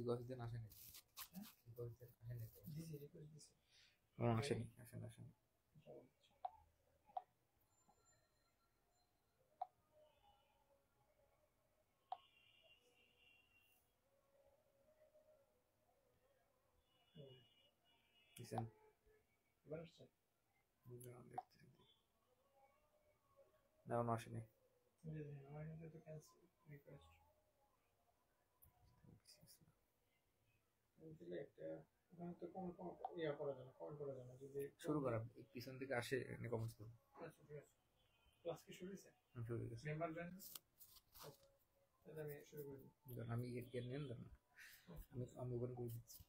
Question আসেনি, question আসেনি তো। দিছি রিকোয়েস্ট দিছি। আসেনি আসেনি আসেনি। দিছেন এবার আসছে? না আসেনি। আমার কাছে তো ক্যান্সেল রিকোয়েস্ট দিলে একটা ওখানে তো কোন ইয়া করা যায় না, কমেন্ট করা যায় না। যদি শুরু করা পিছন থেকে আসে কমেন্টস করুন। আচ্ছা ঠিক আছে, ক্লাস কি শুরু হয়েছে? শুরু হয়ে গেছে। মেম্বার জয়েন আছে? তাহলে আমি শুরু করে দিই। আমি এর নেন দেন, আমি ওপেন করে দিচ্ছি।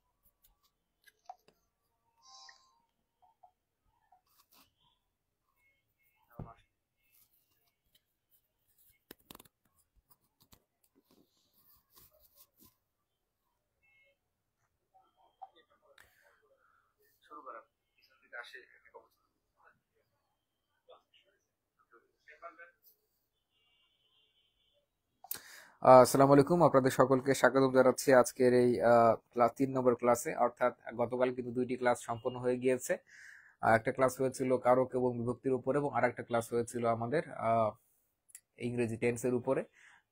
শুরু করা পিছন থেকে আসে কমেন্টস করুন। আসসালামু আলাইকুম, আপনাদের সকলকে স্বাগত জানাচ্ছি আজকের এই ক্লাস 3 নম্বর ক্লাসে। অর্থাৎ গতকাল কিন্তু 2টি ক্লাস সম্পন্ন হয়ে গিয়েছে। একটা ক্লাস হয়েছিল কারক এবং বিভক্তির উপরে, এবং আরেকটা ক্লাস হয়েছিল আমাদের ইংরেজি টেন্সের উপরে।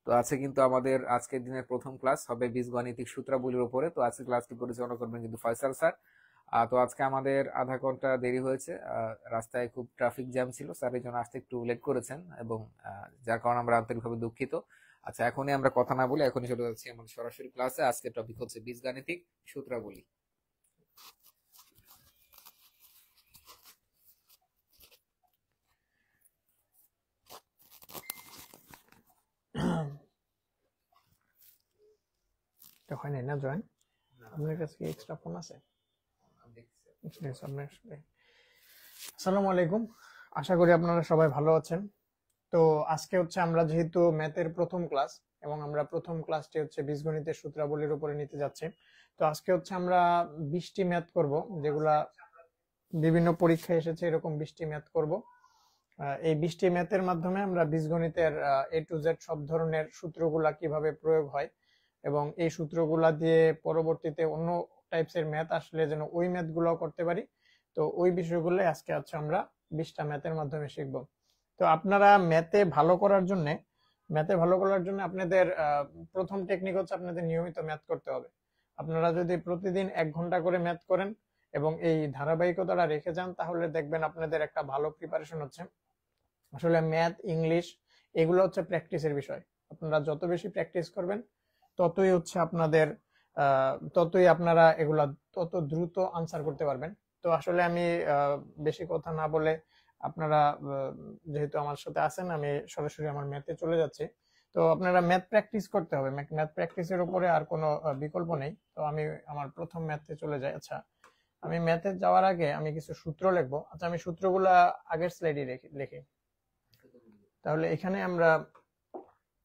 তো আছে কিন্তু আমাদের আজকের দিনের প্রথম ক্লাস হবে বীজগণিতিক সূত্রাবলীর উপরে। তো আজকে ক্লাসটি পরিচালনা করবেন কিন্তু ফয়সাল স্যার। তো আজকে আমাদের আধা ঘন্টা দেরি হয়েছে, রাস্তায় খুব ট্রাফিক জ্যাম ছিল, স্যার এই জন্য আসতে একটু লেট করেছেন, এবং যার কারণে আমরা আন্তরিকভাবে দুঃখিত। আচ্ছা, এখনই আমরা কথা না বলে এখনই চলে যাচ্ছি আমাদের সরাসরি ক্লাসে। আজকের টপিক হচ্ছে বীজগাণিতিক সূত্রাবলী। তো হয় না জয়েন? আপনার কাছে কি এক্সট্রা ফোন আছে? আসসালামু আলাইকুম, আশা করি আপনারা সবাই ভালো আছেন। তো আজকে হচ্ছে আমরা যেহেতু ম্যাথের প্রথম ক্লাস, এবং আমরা প্রথম ক্লাসটি হচ্ছে বীজগণিতের সূত্রাবলীর উপরে নিতে যাচ্ছি। তো আজকে হচ্ছে আমরা 20টি ম্যাথ করব, যেগুলা বিভিন্ন পরীক্ষায় এসেছে, এরকম 20টি ম্যাথ করব। এই 20টি ম্যাথের মাধ্যমে আমরা বীজগণিতের A to Z সব ধরনের সূত্রগুলা কিভাবে প্রয়োগ হয়, এবং এই সূত্রগুলা দিয়ে পরবর্তীতে অন্য টাইপসের ম্যাথ আসলে যেন ওই ম্যাথগুলো করতে পারি। তো ওই বিষয়গুলো আজকে হচ্ছে আমরা 20টা ম্যাথের মাধ্যমে শিখব। তো আপনারা ম্যাথে ভালো করার জন্য আপনাদের প্রথম টেকনিক হচ্ছে আপনাদের নিয়মিত ম্যাথ করতে হবে। আপনারা যদি প্রতিদিন 1 ঘন্টা করে ম্যাথ করেন এবং এই ধারাবাহিকতাটা রেখে যান, তাহলে দেখবেন আপনাদের একটা ভালো প্রিপারেশন হচ্ছে। আসলে ম্যাথ, ইংলিশ এগুলো হচ্ছে প্র্যাকটিসের বিষয়। আপনারা যত বেশি প্র্যাকটিস করবেন ততই হচ্ছে ততই আপনারা এগুলা তত দ্রুত আনসার করতে পারবেন। তো আসলে আমি বেশি কথা না বলে, আপনারা যেহেতু আমার সাথে আছেন, আমি সরাসরি আমার ম্যাথে চলে যাচ্ছি। তো আপনারা ম্যাথ প্র্যাকটিস করতে হবে, ম্যাথ প্র্যাকটিসের উপরে আর কোনো বিকল্প নেই। তো আমি আমার প্রথম ম্যাথে চলে যাই। আচ্ছা, আমি ম্যাথে যাওয়ার আগে আমি কিছু সূত্র লিখবো। আচ্ছা, আমি সূত্রগুলা আগের স্লাইডে লিখি। তাহলে এখানে আমরা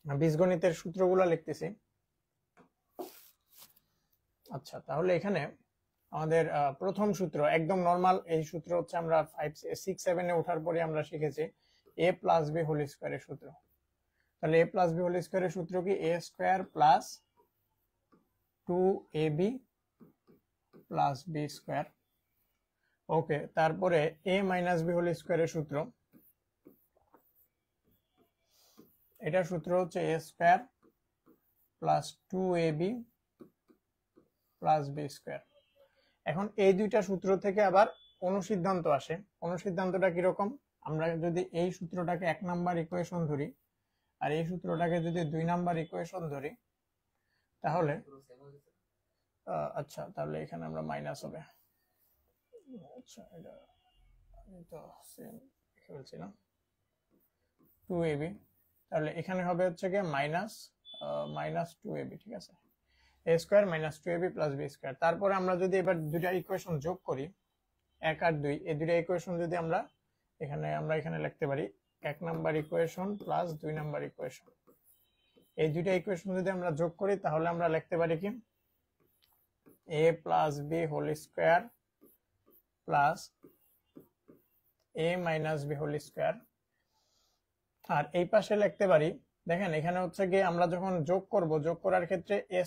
বীজগণিতের সূত্রগুলা লিখতেছি। আচ্ছা, তাহলে এখানে আমাদের প্রথম সূত্র একদম নরমাল। এই সূত্র হচ্ছে আমরা 5, 6, 7 এ ওঠার পরে আমরা শিখেছি a প্লাস b হোল স্কয়ারের সূত্র। তাহলে a প্লাস b হোল স্কয়ারের সূত্র কি? a square plus 2ab plus b square. Okay, তারপরে a মাইনাস b হোল স্কয়ারের সূত্র, এটার সূত্র হচ্ছে a square plus 2ab plus b square. এখন এই দুইটা সূত্র থেকে আবার অনুসিদ্ধান্ত আসে। অনুসিদ্ধান্তটা কিরকম? আমরা যদি এই সূত্রটাকে 1 নাম্বার ইকুয়েশন ধরি আর এই সূত্রটাকে যদি 2 নাম্বার ইকুয়েশন ধরি, তাহলে আচ্ছা, তাহলে এখানে আমরা মাইনাস হবে। আচ্ছা, এটা আমি তো সেম বলছিলাম 2ab, তাহলে এখানে হবে হচ্ছে কি মাইনাস 2ab। ঠিক আছে, a square minus 2ab plus b square. তারপরে আমরা যদি এবার দুইটা ইকুয়েশন যোগ করি, 1 আর 2, এই দুইটা ইকুয়েশন যদি আমরা এখানে লিখতে পারি 1 number equation plus 2 number equation. এই দুইটা ইকুয়েশন যদি আমরা যোগ করি, তাহলে আমরা লিখতে পারি কি a plus b whole square plus a minus b whole square. আর এই পাশে লিখতে পারি দেখেন এখানে হচ্ছে গিয়ে আমরা যখন যোগ করব, যোগ করার ক্ষেত্রে এ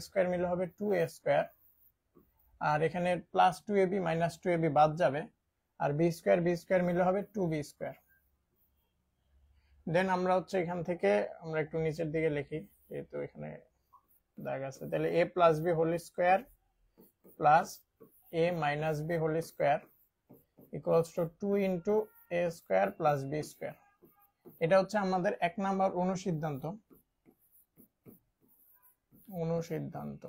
স্কোয়ার মিলে হবে 2a², আর এখানে +2ab -2ab বাদ যাবে, আর b স্কোয়ার মিলে হবে 2b²। দেন আমরা হচ্ছে এখান থেকে আমরা একটু নিচের দিকে লিখি, যেহেতু এখানে দাগ আছে, তাহলে a + b² plus a - b² equals to 2 × a² + b²। এটা হচ্ছে আমাদের 1 নাম্বার অনুসিদ্ধান্ত।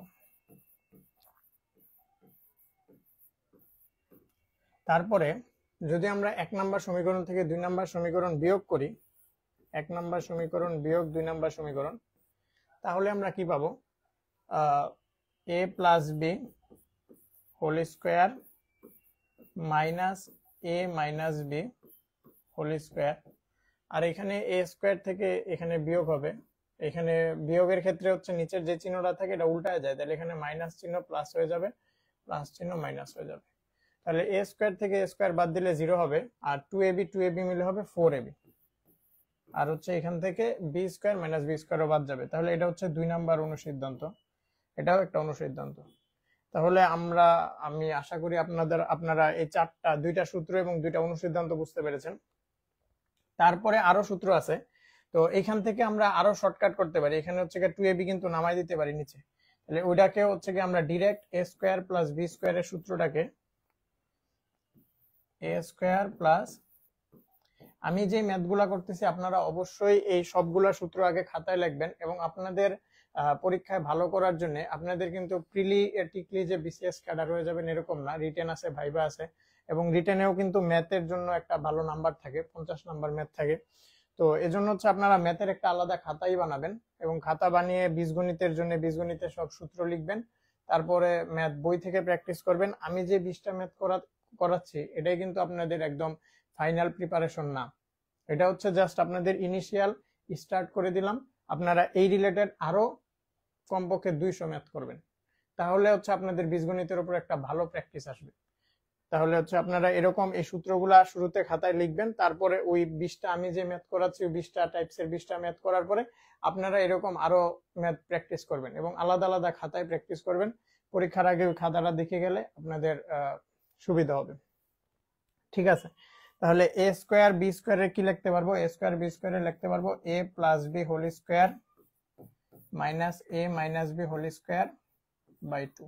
তারপরে যদি আমরা 1 নাম্বার সমীকরণ থেকে 2 নাম্বার সমীকরণ বিয়োগ করি, 1 নাম্বার সমীকরণ বিয়োগ 2 নাম্বার সমীকরণ, তাহলে আমরা কি পাবো? a + b² minus a - b² আর এখানে a² থেকে এখানে বিয়োগ হবে। এখানে বিয়োগের ক্ষেত্রে হচ্ছে নিচের যে চিহ্নটা থাকে এটা উল্টায় যায়, তাহলে এখানে মাইনাস চিহ্ন প্লাস হয়ে যাবে, প্লাস চিহ্ন মাইনাস হয়ে যাবে। তাহলে a² থেকে a² বাদ দিলে 0 হবে, আর 2ab মিলে হবে 4ab, আর হচ্ছে এখান থেকে b² - b² বাদ যাবে। তাহলে এটা হচ্ছে 2 নাম্বার অনুসিদ্ধান্ত, এটাও একটা অনুসিদ্ধান্ত। তাহলে আমি আশা করি আপনারা এই দুইটা সূত্র এবং দুইটা অনুসিদ্ধান্ত বুঝতে পেরেছেন। তারপরে আরো সূত্র আছে, তো এখান থেকে আমরা আরো শর্টকাট করতে পারি। এখানে হচ্ছে 2ab কিন্তু নামাই দিতে পারি নিচে, তাহলে ওইটাকে হচ্ছে কি আমরা ডিরেক্ট a² + b² এর সূত্রটাকে a²+, আমি যে ম্যাথগুলা করতেছি আপনারা অবশ্যই এই সবগুলা সূত্র আগে খাতায় লিখবেন, এবং আপনাদের পরীক্ষায় ভালো করার জন্য আপনাদের কিন্তু টিকলি যে বিসিএস ক্যাডার হয়ে যাবেন এরকম না, রিটেন আছে, ভাইবা আছে, এবং রিটেনেও কিন্তু ম্যাথের জন্য একটা ভালো নাম্বার থাকে, 50 নাম্বার ম্যাথ থাকে। তো এজন্য হচ্ছে আপনারা ম্যাথের একটা আলাদা খাতাই বানাবেন, এবং খাতা বানিয়ে বীজগণিতের জন্য বীজগণিতের সব সূত্র লিখবেন, তারপরে ম্যাথ বই থেকে প্র্যাকটিস করবেন। আমি যে 20টা ম্যাথ করাচ্ছি এটাই কিন্তু আপনাদের একদম ফাইনাল প্রিপারেশন না, এটা হচ্ছে জাস্ট আপনাদের ইনিশিয়াল স্টার্ট করে দিলাম। আপনারা এই রিলেটেড আরো কমপক্ষে 200 ম্যাথ করবেন, তাহলে হচ্ছে আপনাদের বীজগণিতের উপর একটা ভালো প্র্যাকটিস আসবে। তাহলে হচ্ছে আপনারা এরকম এই সূত্রগুলা শুরুতে খাতায় লিখবেন, তারপরে ওই 20টা আমি যে ম্যাথ করাচ্ছি ওই 20টা টাইপসের 20টা ম্যাথ করার পরে আপনারা এরকম আরো ম্যাথ প্র্যাকটিস করবেন, এবং আলাদা আলাদা খাতায় প্র্যাকটিস করবেন। পরীক্ষার আগে ওই খাতাটা দেখে গেলে আপনাদের সুবিধা হবে। ঠিক আছে, তাহলে a² b² এর কি লিখতে পারবো? a² b² এর লিখতে পারবো a + b² minus a - b² / 2।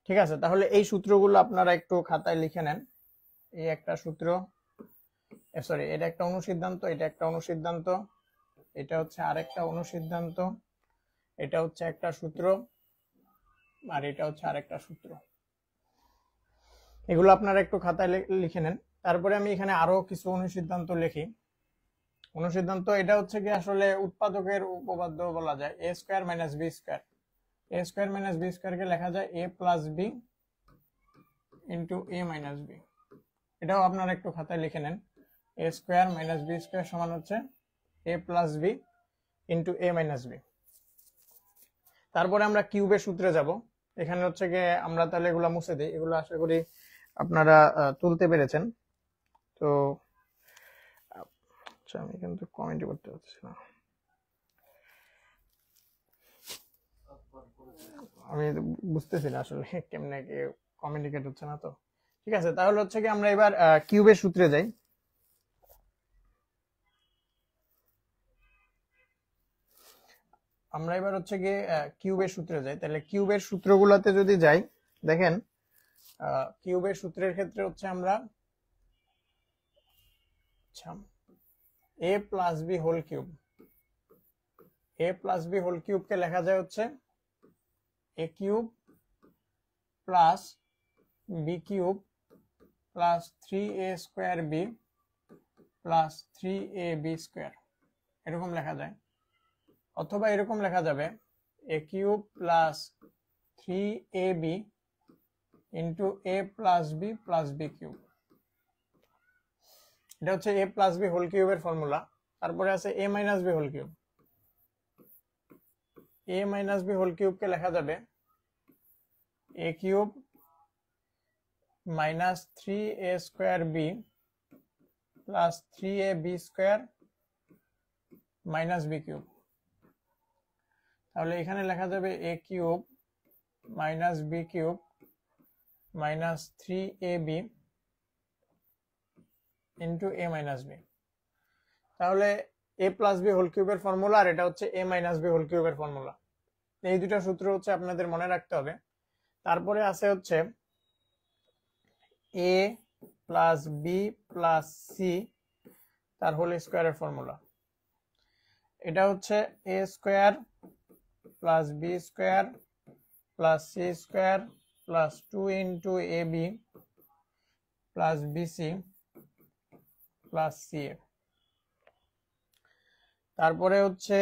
ঠিক আছে, তাহলে এই সূত্রগুলো আপনারা একটু খাতায় লিখে নেন। এই একটা সূত্র, সরি এটা একটা অনুসিদ্ধান্ত, এটা একটা অনুসিদ্ধান্ত, এটা হচ্ছে আরেকটা অনুসিদ্ধান্ত, এটা হচ্ছে একটা সূত্র, আর এটা হচ্ছে আরেকটা সূত্র। এগুলো আপনারা একটু খাতায় লিখে নেন। তারপরে আমি এখানে আরো কিছু অনুসিদ্ধান্ত লিখি। অনুসিদ্ধান্ত এটা হচ্ছে কি আসলে উৎপাদকের উপপাদ্য বলা যায়, a² - b²। a² - b² কে লেখা যায় a + b × a - b। এটাও আপনারা একটু খাতায় লিখে নেন, a² - b² সমান হচ্ছে a + b × a - b। তারপরে আমরা কিউবের সূত্রে যাব। এখানে হচ্ছে গিয়ে আমরা তাহলে এগুলো মুছে দিই, এগুলো আশা করি আপনারা তুলতে পেরেছেন। তো আচ্ছা, আমি কিন্তু কমেন্ট করতে পারছি না, আমি বুঝতেছি না আসলে কেমনে কি কমিউনিকেট হচ্ছে না। তো ঠিক আছে, তাহলে হচ্ছে কি আমরা এবার কিউবের সূত্রে যাই। আমরা এবার হচ্ছে গিয়ে কিউবের সূত্রে যাই। তাহলে কিউবের সূত্রগুলোতে যদি যাই, দেখেন কিউবের সূত্রের ক্ষেত্রে হচ্ছে আমরা a + b whole cube, a + b whole কিউবকে লেখা যায় হচ্ছে a³ + b³ + 3a² b + 3ab², এরকম লেখা যায়। অথবা এরকম লেখা যাবে a³ + 3ab × a + b + b³। এটা হচ্ছে a + b হোল কিউবের ফর্মুলা। তারপরে আছে a - b whole cube. a - b whole কিউবকে লেখা যাবে a³ - 3a² b + 3ab² minus B cube. তাহলে এখানে লেখা যাবে A cube minus B cube minus 3ab into A minus B. তাহলে এ প্লাস বি হোল কিউবের ফর্মুলা আর এটা হচ্ছে এ মাইনাস বি হোল কিউবের ফর্মুলা। এই দুটা সূত্র হচ্ছে আপনাদের মনে রাখতে হবে। তারপরে আছে হচ্ছে A plus B plus C তার হোল স্কোয়ারের ফর্মুলা। এটা হচ্ছে A square plus B square plus C square plus 2 into A B plus BC plus C A. তারপরে হচ্ছে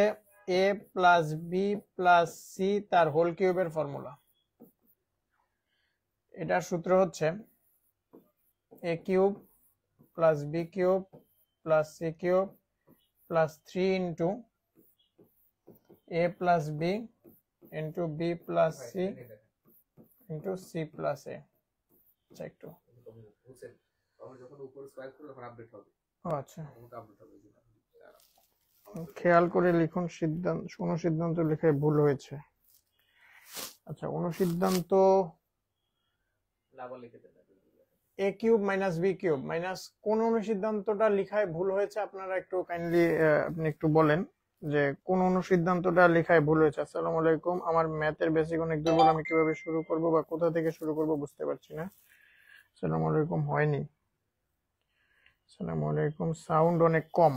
A plus B plus C তার হোল কিউবের ফর্মুলা। এটার সূত্র হচ্ছে A cube plus B cube plus C cube plus 3 into A plus B into B plus C into C plus A. আচ্ছা একটু আচ্ছা খেয়াল করে লিখুন, অনুসিদ্ধান্ত লেখায় ভুল হয়েছে। আচ্ছা অনুসিদ্ধান্ত A cube minus B cube minus কোন অনুসিদ্ধান্তটা লেখায় ভুল হয়েছে আপনারা একটু কাইন্ডলি আপনি একটু বলেন যে কোন অনুসিদ্ধান্তটা লেখায় ভুল হয়েছে। আসসালামু আলাইকুম, আমার ম্যাথের বেসিক অনেক দুর্বল, আমি কিভাবে শুরু করব বা কোথা থেকে শুরু করব বুঝতে পারছি না। আসসালামু আলাইকুম, হয়নি। আসসালামু আলাইকুম, সাউন্ড অনেক কম।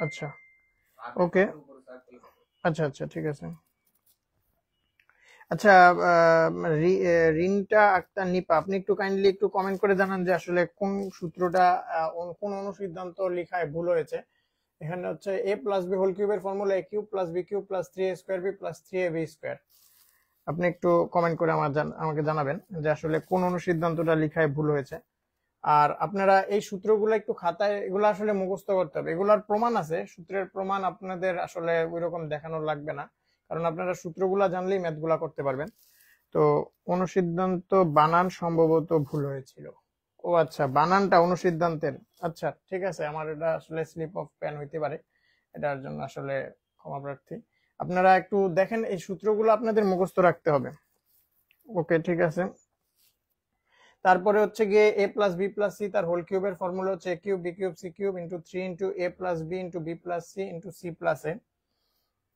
আচ্ছা ওকে, আচ্ছা আচ্ছা ঠিক আছে। আচ্ছা রিনটা আক্তার নিপা, আপনি একটু কাইন্ডলি একটু কমেন্ট করে জানান যে আসলে কোন সূত্রটা কোন অনুসিদ্ধান্ত লেখায় ভুল হয়েছে। এখানে হচ্ছে এ প্লাস বি হোল কিউবের formula A cube plus B cube plus 3a square B plus 3ab square. আপনি একটু কমেন্ট করে আমাকে জানাবেন যে আসলে কোন অনুসিদ্ধান্তটা লেখায় ভুল হয়েছে। আর আপনারা এই সূত্রগুলো একটু খাতায়, এগুলো আসলে মুখস্থ করতে হবে। এগুলার প্রমাণ আছে, সূত্রের প্রমাণ আপনাদের আসলে ওইরকম দেখানোর লাগবে না, কারণ আপনারা সূত্রগুলা জানলেই ম্যাথগুলা করতে পারবেন। তো অনুসিদ্ধান্ত বানান সম্ভবত ভুল হয়েছিল। ও আচ্ছা, বানানটা অনুসিদ্ধান্তের। আচ্ছা ঠিক আছে, আমার এটা আসলে স্লিপ অফ পেন হইতে পারে, এটার জন্য আসলে ক্ষমা প্রার্থী। আপনারা একটু দেখেন, এই সূত্রগুলো আপনাদের মুখস্থ রাখতে হবে। ওকে ঠিক আছে। তারপরে হচ্ছে গিয়ে A plus B plus C তার হোল কিউবের ফর্মুলা হচ্ছে A cube B cube C cube into 3 into A plus B into B plus C into C plus A.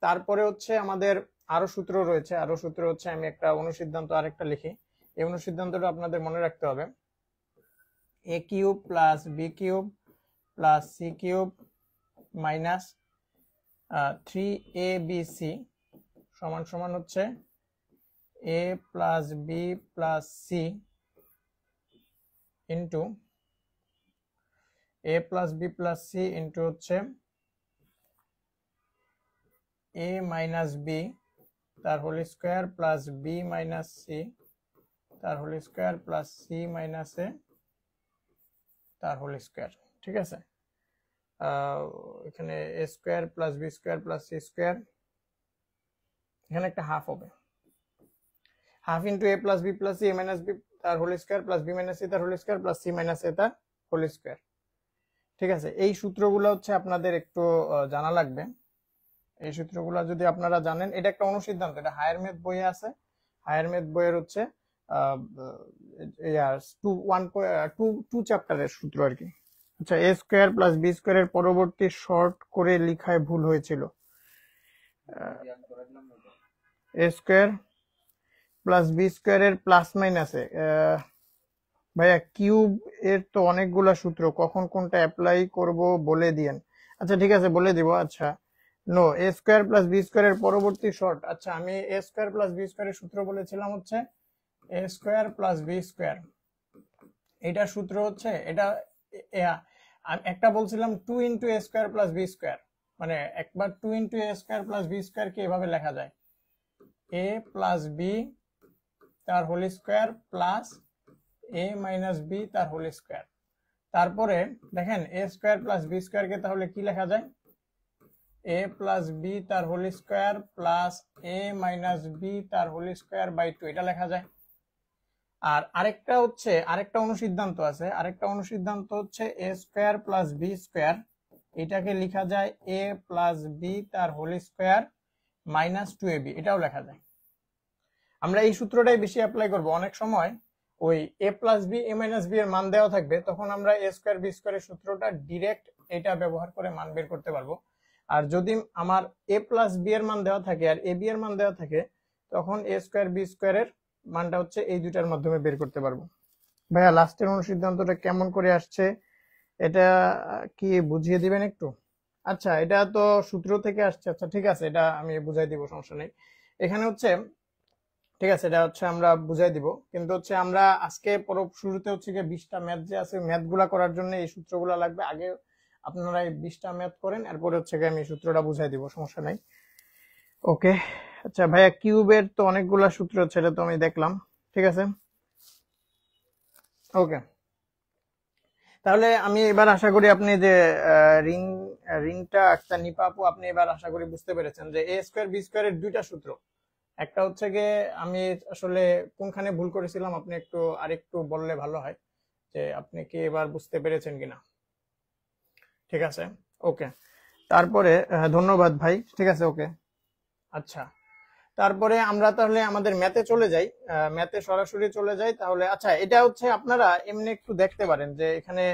তারপরে হচ্ছে আমাদের আরো সূত্র রয়েছে, আরো সূত্র হচ্ছে, আমি একটা অনুসিদ্ধান্ত আরেকটা লিখি। এই অনুসিদ্ধান্তটা আপনাদের মনে রাখতে হবে। A cube plus B cube plus C cube minus 3abc সমান সমান হচ্ছে A plus B plus C into A plus B plus C into হচ্ছে এ মাইনাস বি তার whole square plus B minus C তার whole square plus C minus A তার whole square. ঠিক আছে, এখানে A square plus B square plus C square, এখানে একটা half হবে, half into A plus B plus C A minus B তার whole square plus B minus C তার whole square plus C minus A তার whole square. ঠিক আছে, এই সূত্রগুলো হচ্ছে আপনাদের একটু জানা লাগবে। এই সূত্রগুলো যদি আপনারা জানেন, এটা একটা অনুসিদ্ধান্ত, এটা হায়ার ম্যাথ বইয়ে আছে। হায়ার ম্যাথ বইয়ের হচ্ছে 2 চ্যাপ্টারের সূত্র আর কি। আচ্ছা, এ স্কোয়ার প্লাস বি স্কোয়ারের পরবর্তী শর্ট করে লেখায় ভুল হয়েছিল। এ স্কোয়ার প্লাস বি স্কোয়ারের প্লাস মাইনাসে ভাইয়া কিউব এর তো অনেকগুলা সূত্র, কখন কোনটা অ্যাপ্লাই করব বলে দিয়েন। আচ্ছা ঠিক আছে, বলে দিব। আচ্ছা নো, এ স্কোয়ার প্লাস বি স্কোয়ারের পরবর্তী শর্ট। আচ্ছা, আমি এ স্কোয়ার প্লাস বি স্কোয়ারের সূত্র বলেছিলাম হচ্ছে A square plus B square. এটা সূত্র হচ্ছে, এটা একটা বলছিলাম 2 into A square plus B square, মানে একবার 2 into A square plus B square কে এভাবে লেখা যায় এ প্লাস বি তার হোল স্কোয়ার প্লাস এ মাইনাস বি তার হোল স্কোয়ার। তারপরে দেখেন A square plus B square কে তাহলে কি লেখা যায়, এ প্লাস বি তার হোল স্কোয়ার প্লাস এ মাইনাস বি তার হোল স্কোয়ার বাই 2, এটা লেখা যায়। আর আরেকটা হচ্ছে, আরেকটা অনুসিদ্ধান্ত আছে, আরেকটা অনুসিদ্ধান্ত হচ্ছে A square plus B square এটাকে লেখা যায় a প্লাস বি তার হোল স্কোয়ার মাইনাস 2ab, এটাও লেখা যায়। আমরা এই সূত্রটাই বেশি অ্যাপ্লাই করব। অনেক সময় ওই a plus b a minus b এর মান দেওয়া থাকবে, তখন আমরা a স্কোয়ার বি স্কোয়ারের সূত্রটা ডিরেক্ট এটা ব্যবহার করে মান বের করতে পারবো। আর যদি আমার a প্লাস বি এর মান দেওয়া থাকে আর a বি এর মান দেওয়া থাকে, তখন a স্কোয়ার বি স্কোয়ারের মানটা হচ্ছে এই দুইটার মাধ্যমে বের করতে পারবো। ভাইয়া লাস্টের অনুসিদ্ধান্তটা কেমন করে আসছে এটা কি বুঝিয়ে দিবেন একটু? আচ্ছা, এটা তো সূত্র থেকে আসছে। আচ্ছা ঠিক আছে, এটা আমি বুঝাই দিব, সমস্যা নেই। এখানে হচ্ছে ঠিক আছে, এটা হচ্ছে আমরা বুঝাই দিব, কিন্তু হচ্ছে আমরা আজকে শুরুতে হচ্ছে গিয়ে 20টা ম্যাথ যে আছে, ম্যাথ গুলা করার জন্য এই সূত্রগুলো লাগবে। আগে আপনারা এই 20টা ম্যাথ করেন, এরপরে হচ্ছে গিয়ে আমি সূত্রটা বুঝাই দিব, সমস্যা নাই। ওকে, আচ্ছা ভাইয়া কিউবের তো অনেকগুলা সূত্র আছে, এটা তো আমি দেখলাম, ঠিক আছে। ওকে, তাহলে আমি এবার আশা করি আপনি যে রিংটা একটা নিপাপু, আপনি এবার আশা করি বুঝতে পেরেছেন যে এ স্কোয়ার বি স্কোয়ারের দুইটা সূত্র। একটা হচ্ছে গিয়ে আমি আসলে কোনখানে ভুল করেছিলাম আপনি একটু আরেকটু বললে ভালো হয়, যে আপনি কি এবার বুঝতে পেরেছেন কিনা। ঠিক আছে, ওকে। তারপরে ধন্যবাদ ভাই, ঠিক আছে, ওকে। আচ্ছা, তারপরে আমরা তাহলে আমাদের ম্যাথে চলে যাই, ম্যাথে সরাসরি চলে যাই তাহলে। আচ্ছা, এটা হচ্ছে আপনারা এমনি একটু দেখতে পারেন যে এখানে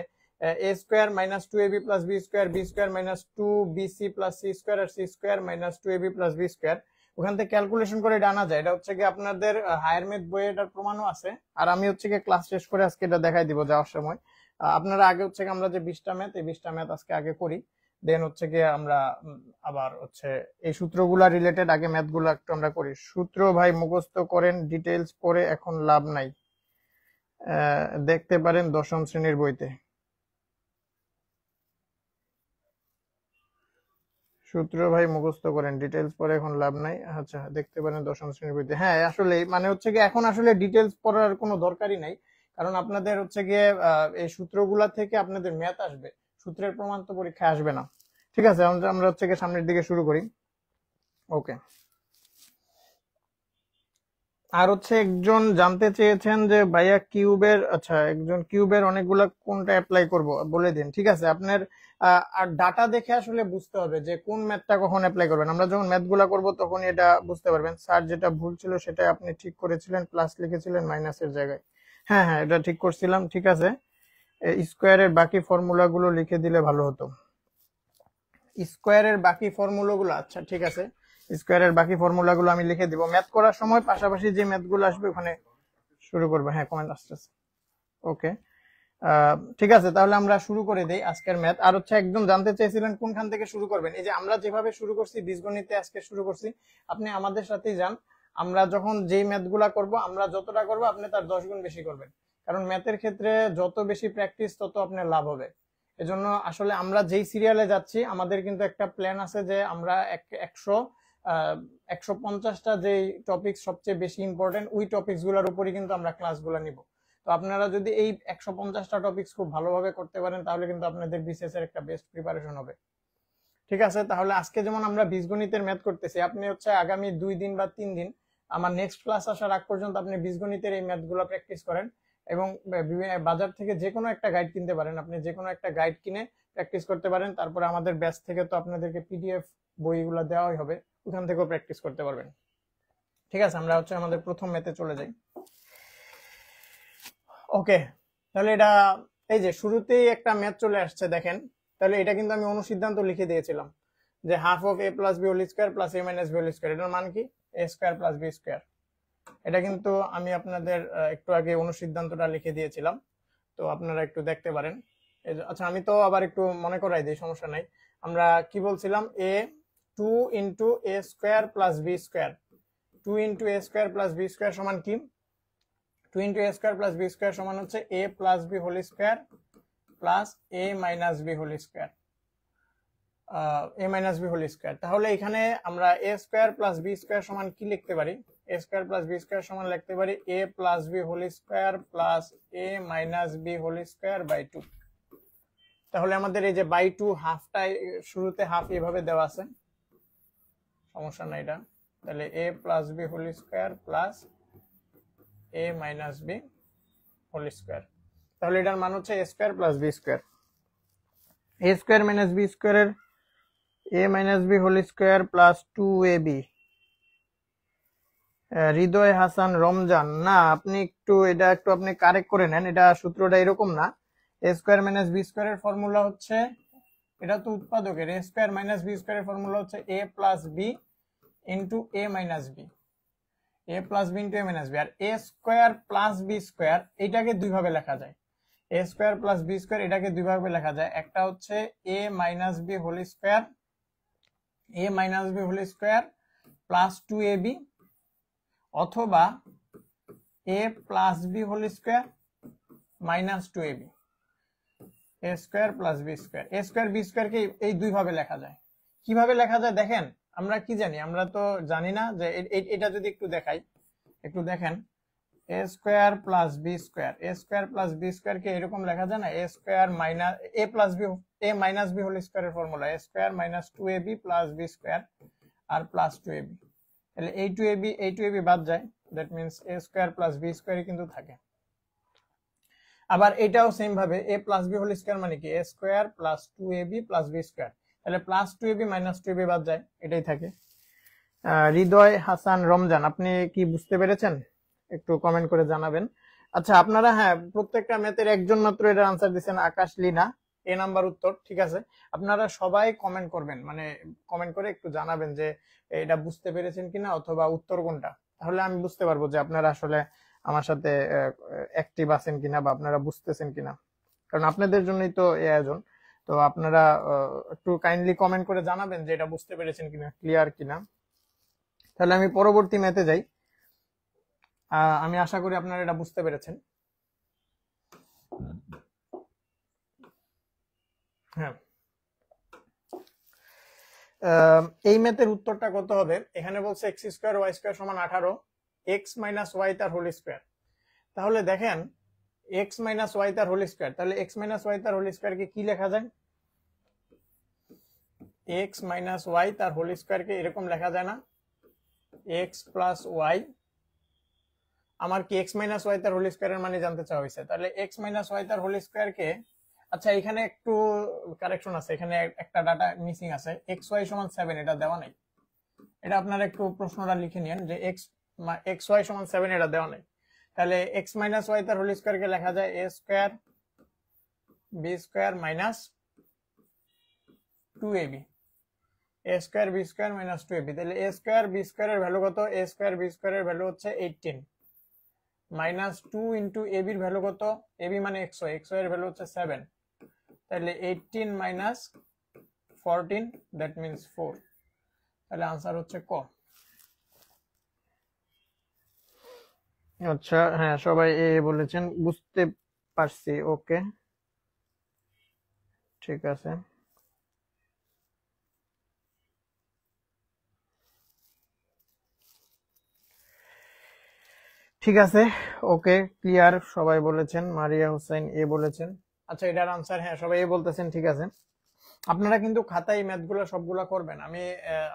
a square minus 2ab plus B square, B square minus 2bc plus C square, আর c square minus 2ab plus B square, ওখান থেকে ক্যালকুলেশন করে এটা আনা যায়। এটা হচ্ছে কি আপনাদের হায়ার ম্যাথ বইয়ে এটার প্রমাণও আছে, আর আমি হচ্ছে কি ক্লাস শেষ করে আজকে এটা দেখাই দিব যাওয়ার সময়। আপনারা আগে হচ্ছে আমরা যে 20টা ম্যাথ, এই 20টা ম্যাথ আজকে আগে করি, দেন হচ্ছে গিয়ে আমরা আবার হচ্ছে এই সূত্রগুলা রিলেটেড আগে ম্যাথগুলো একটু আমরা করি। সূত্র ভাই মুখস্থ করেন, ডিটেইলস পড়ে এখন লাভ নাই, দেখতে পারেন 10ম শ্রেণীর বইতে। সূত্র ভাই মুখস্থ করেন, ডিটেইলস পড়ে এখন লাভ নাই, আচ্ছা দেখতে পারেন 10ম শ্রেণীর বইতে। হ্যাঁ আসলে মানে হচ্ছে কি এখন আসলে ডিটেইলস পড়ার কোনো দরকারই নাই, কারণ আপনাদের হচ্ছে গিয়ে এই সূত্রগুলা থেকে আপনাদের ম্যাথ আসবে, সূত্রের প্রমাণ তো পরীক্ষায় আসবে না। ঠিক আছে, আমরা হচ্ছে গিয়ে সামনের দিকে শুরু করি। ওকে, আর হচ্ছে একজন জানতে চেয়েছেন যে ভাইয়া কিউবের, আচ্ছা একজন কিউবের অনেকগুলা কোনটা অ্যাপ্লাই করব বলে দিন। ঠিক আছে, আপনার আর ডাটা দেখে আসলে বুঝতে হবে যে কোন ম্যাথটা কখন অ্যাপ্লাই করবেন। আমরা যখন ম্যাথগুলা করব তখন এটা বুঝতে পারবেন। স্যার যেটা ভুল ছিল সেটা আপনি ঠিক করেছিলেন, প্লাস লিখেছিলেন মাইনাসের জায়গায়। হ্যাঁ হ্যাঁ, এটা ঠিক করছিলাম, ঠিক আছে। স্কোয়ারের বাকি ফর্মুলাগুলো লিখে দিলে ভালো হতো। স্কোয়ারের বাকি ফর্মুলাগুলো, আচ্ছা ঠিক আছে, স্কোয়ারের বাকি ফর্মুলাগুলো আমি লিখে দিব। ম্যাথ করার সময় পাশাপাশি যে ম্যাথগুলো আসবে ওখানে শুরু করবে। হ্যাঁ, কমেন্ট আসতেছে, ওকে। ঠিক আছে, তাহলে আমরা শুরু করে দেই আজকের ম্যাথ। আর হচ্ছে একদম জানতে চেয়েছিলেন কোনখান থেকে শুরু করবেন। এই যে আমরা যেভাবে শুরু করছি, বীজগণিতে আজকে শুরু করছি, আপনি আমাদের সাথেই যান। আমরা যখন যেই ম্যাথগুলা করব, আমরা যতটা করব আপনি তার 10 গুণ বেশি করবেন, কারণ ম্যাথের ক্ষেত্রে যত বেশি প্র্যাকটিস তত আপনার লাভ হবে। এজন্য আসলে আমরা যেই সিরিয়ালে যাচ্ছি, আমাদের কিন্তু একটা প্ল্যান আছে যে আমরা 150টা যেই টপিক সবচেয়ে বেশি ইম্পর্টেন্ট, ওই টপিকস গুলোর উপরই কিন্তু আমরা ক্লাসগুলো নিব। তো আপনারা যদি এই 150টা টপিকস খুব ভালোভাবে করতে পারেন, তাহলে কিন্তু আপনাদের বিসিএস এর একটা বেস্ট প্রিপারেশন হবে। ঠিক আছে, তাহলে আজকে যেমন আমরা বীজগণিতের ম্যাথ করতেছি, আপনি হচ্ছে আগামী 2 দিন বা 3 দিন আমার নেক্সট ক্লাস আসার আগ পর্যন্ত আপনি বীজগণিতের এই ম্যাথগুলো প্র্যাকটিস করেন, এবং বাজার থেকে যে কোনো একটা গাইড কিনতে পারেন। আপনি যে কোনো একটা গাইড কিনে প্র্যাকটিস করতে পারেন। তারপরে আমাদের ব্যাচ থেকে তো আপনাদেরকে পিডিএফ বইগুলো দেওয়াই হবে, ওখান থেকেও প্র্যাকটিস করতে পারবেন। ঠিক আছে, আমরা হচ্ছে আমাদের প্রথম ম্যাথে চলে যাই। ওকে, তাহলে এটা এই যে শুরুতেই একটা ম্যাথ চলে আসছে দেখেন। তাহলে এটা কিন্তু আমি অনুসিদ্ধান্ত লিখে দিয়েছিলাম যে half of a plus B whole square plus A minus B whole square, এটার মান কি? এ স্কোয়ার প্লাস বি স্কোয়ার। এটা কিন্তু আমি আপনাদের একটু আগে অনুসিদ্ধান্তটা লিখে দিয়েছিলাম, তো আপনারা একটু দেখতে পারেন। আচ্ছা, আমি তো আবার একটু মনে করাই দিই, সমস্যা নাই। আমরা কি বলছিলাম? A 2 into A square plus B square, 2 into A square plus B square সমান কি? 2 into A square plus B square সমান হচ্ছে A plus B whole square plus A minus B whole square, A minus B whole square. তাহলে এখানে আমরা A square plus B square সমান কি লিখতে পারি? A square plus B square সমান লিখতে পারি A plus B whole square plus A minus B whole square by 2। তাহলে আমাদের এই যে বাই 2 হাফটা শুরুতে হাফ এভাবে দেওয়া আছে, সমস্যা নাই এটা। তাহলে A plus B whole square plus A minus B whole square. তাহলে এটার মান হচ্ছে A square plus B square. A square minus B স্কোয়ারের A minus B whole square plus 2ab। Hridoy Hasan Ramzan, না আপনি এটা একটু আপনি কারেক্ট করে নেন, এটা সূত্রটা এরকম না। এ স্কোয়ার মাইনাস বি স্কোয়ারের ফর্মুলা হচ্ছে, এটা তো উৎপাদকের, এ স্কোয়ার মাইনাস বি স্কোয়ারের ফর্মুলা হচ্ছে A plus B into A minus B, A plus B into A minus B. আর A square plus B square এটাকে দুইভাবে লেখা যায়, A square plus B square এটাকে দুইভাবে লেখা যায়। একটা হচ্ছে A minus B whole square, A minus B whole square plus 2ab, অথবা এ plus B whole square minus 2ab। এ স্কোয়ার প্লাস বি স্কোয়ার, এ স্কোয়ার বি স্কোয়ারকে এই দুইভাবে লেখা যায়। কিভাবে লেখা যায় দেখেন, আমরা কি জানি, আমরা তো জানি না যে এটা যদি একটু দেখাই, একটু দেখেন, A square plus B square, A square plus B স্কোয়ারকে এরকম লেখা যায় না, A square minus A plus B, A minus B whole স্কোয়ারের formula A square minus 2ab plus B square আর প্লাস 2ab। তাহলে এই 2ab বাদ যায়, that means A square plus B স্কোয়ারই কিন্তু থাকে। আবার এটাও সেম ভাবে A plus B whole square মানে কি এ square plus 2ab plus B square, তাহলে প্লাস 2ab মাইনাস 2ab বাদ যায়, এটাই থাকে। হৃদয় হাসান রমজান, আপনি কি বুঝতে পেরেছেন? একটু কমেন্ট করে জানাবেন। আচ্ছা আপনারা, হ্যাঁ, প্রত্যেকটা ম্যাথের একজন মাত্র এটার আনসার দিচ্ছেন, আকাশ লিনা, এ নাম্বার উত্তর, ঠিক আছে। আপনারা সবাই কমেন্ট করবেন, মানে কমেন্ট করে একটু জানাবেন যে এটা বুঝতে পেরেছেন কিনা অথবা উত্তর কোনটা, তাহলে আমি বুঝতে পারবো যে আপনারা আসলে আমার সাথে অ্যাক্টিভ আছেন কিনা বা আপনারা বুঝতেছেন কিনা, কারণ আপনাদের জন্যই তো এই আয়োজন। তো আপনারা একটু কাইন্ডলি কমেন্ট করে জানাবেন যে এটা বুঝতে পেরেছেন কিনা, ক্লিয়ার কিনা। তাহলে আমি পরবর্তী ম্যাথে যাই। আমি আশা করি আপনারা এটা বুঝতে পেরেছেন। হ্যাঁ, এই ম্যাথের উত্তরটা কত হবে? এখানে বলছে এক্স স্কোয়ার ওয়াই স্কোয়ার সমান 18, এক্স মাইনাস ওয়াই তার হোল স্কোয়ার। তাহলে দেখেন এক্স মাইনাস ওয়াই তার হোল স্কোয়ার, তাহলে এক্স মাইনাস ওয়াই তার হোল স্কোয়ারকে কি লেখা যায়? এক্স মাইনাস ওয়াই তার হোল স্কোয়ারকে এরকম লেখা যায় না, এক্স প্লাস ওয়াই। আমার কি এক্স মাইনাস ওয়াই তার হোল স্কোয়ারের মানে জানতে চাওয়া হয়েছে, তাহলে এক্স মাইনাস ওয়াই তার হোল স্কোয়ারকে, আচ্ছা এখানে একটু কারেকশন আছে, এখানে একটা ডাটা মিসিং আছে, এক্স ওয়াই সমান 7 এটা দেওয়া নাই, এটা আপনারা একটু প্রশ্নটা লিখে নিন যে এক্স ওয়াই সমান 7 এটা দেওয়া নাই। তাহলে এক্স মাইনাস ওয়াই তার হোল স্কোয়ারকে লেখা যায় A square B square minus 2ab, A square B square minus 2ab। তাহলে এ স্কোয়ার বি স্কোয়ারের ভ্যালু কত? এ স্কোয়ার বি স্কোয়ারের ভ্যালু হচ্ছে 18 মাইনাস 2 ইন্টু ab এর ভ্যালু কত? ab মানে এক্স ওয়াই, এক্স ওয়াই এর ভ্যালু হচ্ছে 7, তাহলে 18 মাইনাস 14 দ্যাট মিন্স 4। তাহলে আনসার হচ্ছে ক। আচ্ছা হ্যাঁ, সবাই এ বলেছেন, বুঝতে পারছি, ওকে ঠিক আছে। ঠিক আছে, ওকে ক্লিয়ার, সবাই বলেছেন। মারিয়া হোসেন এ বলেছেন। আচ্ছা এটার আনসার, হ্যাঁ সবাই এ বলতেছেন, ঠিক আছে। আপনারা কিন্তু খাতায় এই ম্যাথগুলো সবগুলা করবেন, আমি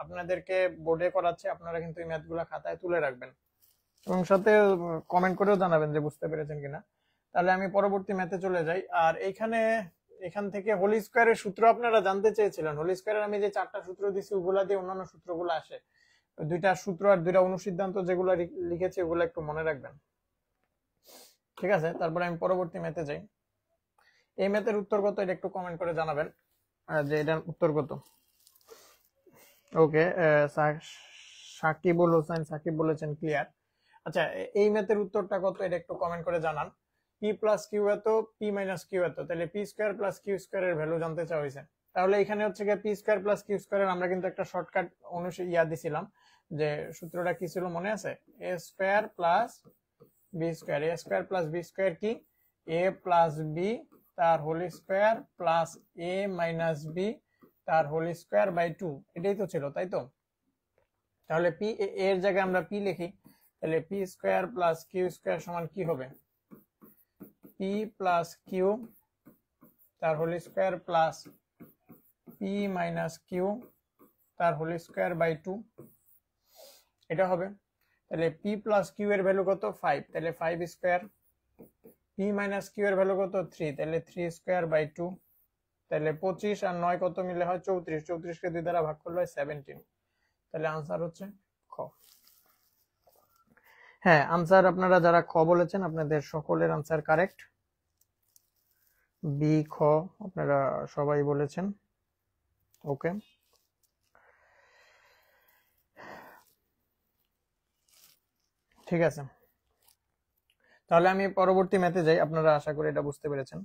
আপনাদেরকে বোর্ডে করাচ্ছি, আপনারা কিন্তু এই ম্যাথগুলো খাতায় তুলে রাখবেন এবং সাথে কমেন্ট করেও জানাবেন যে বুঝতে পেরেছেন কিনা। তাহলে আমি পরবর্তী ম্যাথে চলে যাই। আর এখান থেকে হোল স্কোয়ারের সূত্র আপনারা জানতে চেয়েছিলেন। হোল স্কোয়ারের আমি যে 4টা সূত্র দিচ্ছি ওগুলা দিয়ে অন্যান্য সূত্রগুলো আসে, 2টা সূত্র আর 2টা অনুসিদ্ধান্ত যেগুলো লিখেছি ওগুলো একটু মনে রাখবেন, ঠিক আছে। তারপরে আমি পরবর্তী ম্যাথে যাই। এই ম্যাথের উত্তর কত এটা একটু কমেন্ট করে জানাবেন যে এটার উত্তর কত। ওকে, সাকিবুল হোসেন সাকিব বলেছেন ক্লিয়ার। আচ্ছা এই ম্যাথের উত্তরটা কত এটা একটু কমেন্ট করে জানান। পি প্লাস কিউ এত, পি মাইনাস কিউ এত, তাহলে পি স্কোয়ার প্লাস কিউ স্কোয়ারের ভ্যালু জানতে চাওয়া হয়েছে। তাহলে এখানে হচ্ছে গিয়ে পি স্কোয়ার প্লাস কিউ স্কোয়ারের আমরা কিন্তু একটা শর্টকাট দিছিলাম, যে সূত্রটা কি ছিল মনে আছে? এ স্কোয়ার প্লাস বি স্কোয়ার, এ স্কোয়ার প্লাস বি স্কোয়ার কি? এ প্লাস বি তার হোল স্কোয়ার প্লাস এ মাইনাস বি তার হোল স্কোয়ার বাই 2, এটাই তো ছিল, তাই তো? তাহলে পি এর জায়গায় আমরা পি লিখি, তাহলে p square plus Q square সমান কি হবে? পি প্লাস কিউ তার whole square plus P minus Q তার হোল স্কোয়ার বাই 2, এটা হবে। তাহলে পি প্লাস কিউ এর ভ্যালু কত? 5, তাহলে 5 স্কোয়ার। পি মাইনাস কিউ এর ভ্যালু কত? 3, তাহলে 3 স্কোয়ার বাই 2। তাহলে 25 আর 9 কত মিলে হয় 34, 34 কে 2 দ্বারা ভাগ করলে হয় 17। তাহলে আনসার হচ্ছে খ। হ্যাঁ, আনসার আপনারা যারা খ বলেছেন আপনাদের সকলের আনসার কারেক্ট। বি, খ আপনারা সবাই বলেছেন। ওকে, ঠিক আছে। তাহলে আমি পরবর্তী ম্যাথে যাই, আপনারা আশা করি এটা বুঝতে পেরেছেন।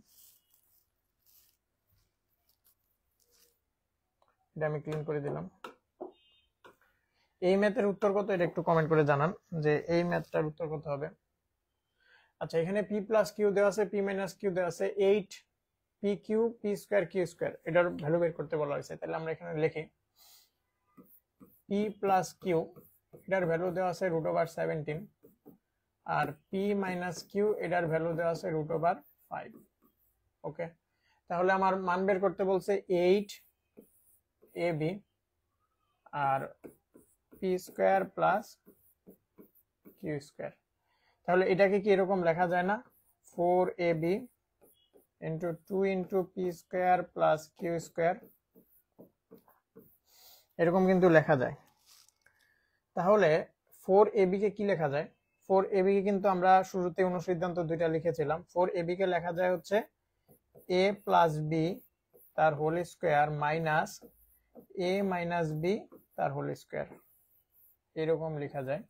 এটা আমি ক্লিন করে দিলাম। এই ম্যাথের উত্তর কত এটা একটু কমেন্ট করে জানান যে এই ম্যাথটার উত্তর কত হবে। আচ্ছা, এখানে p প্লাস কিউ দেওয়া আছে, p মাইনাস কিউ দেওয়া আছে, 8 p q p square q square, এটার ভ্যালু বের করতে বলা হয়েছে। তাহলে আমরা এখানে লিখি p প্লাস কিউ, এটার ভ্যালু দেওয়া আছে √17, আর p মাইনাস কিউ এটার ভ্যালু দেওয়া আছে √5। ওকে, তাহলে আমার মান বের করতে বলছে 8ab আর p square plus q square. তাহলে এটাকে কি এরকম লেখা যায় না, 4ab into 2 into p square plus q square, এরকম কিন্তু লেখা যায়। তাহলে 4ab কে কি লেখা যায়, 4ab কে কিন্তু আমরা শুরুতে অনুসিদ্ধান্ত দুইটা লিখেছিলাম। 4ab কে লেখা যায় হচ্ছে a প্লাস b তার whole square minus a minus b তার হোল স্কয়ার, এরকম লেখা যায়।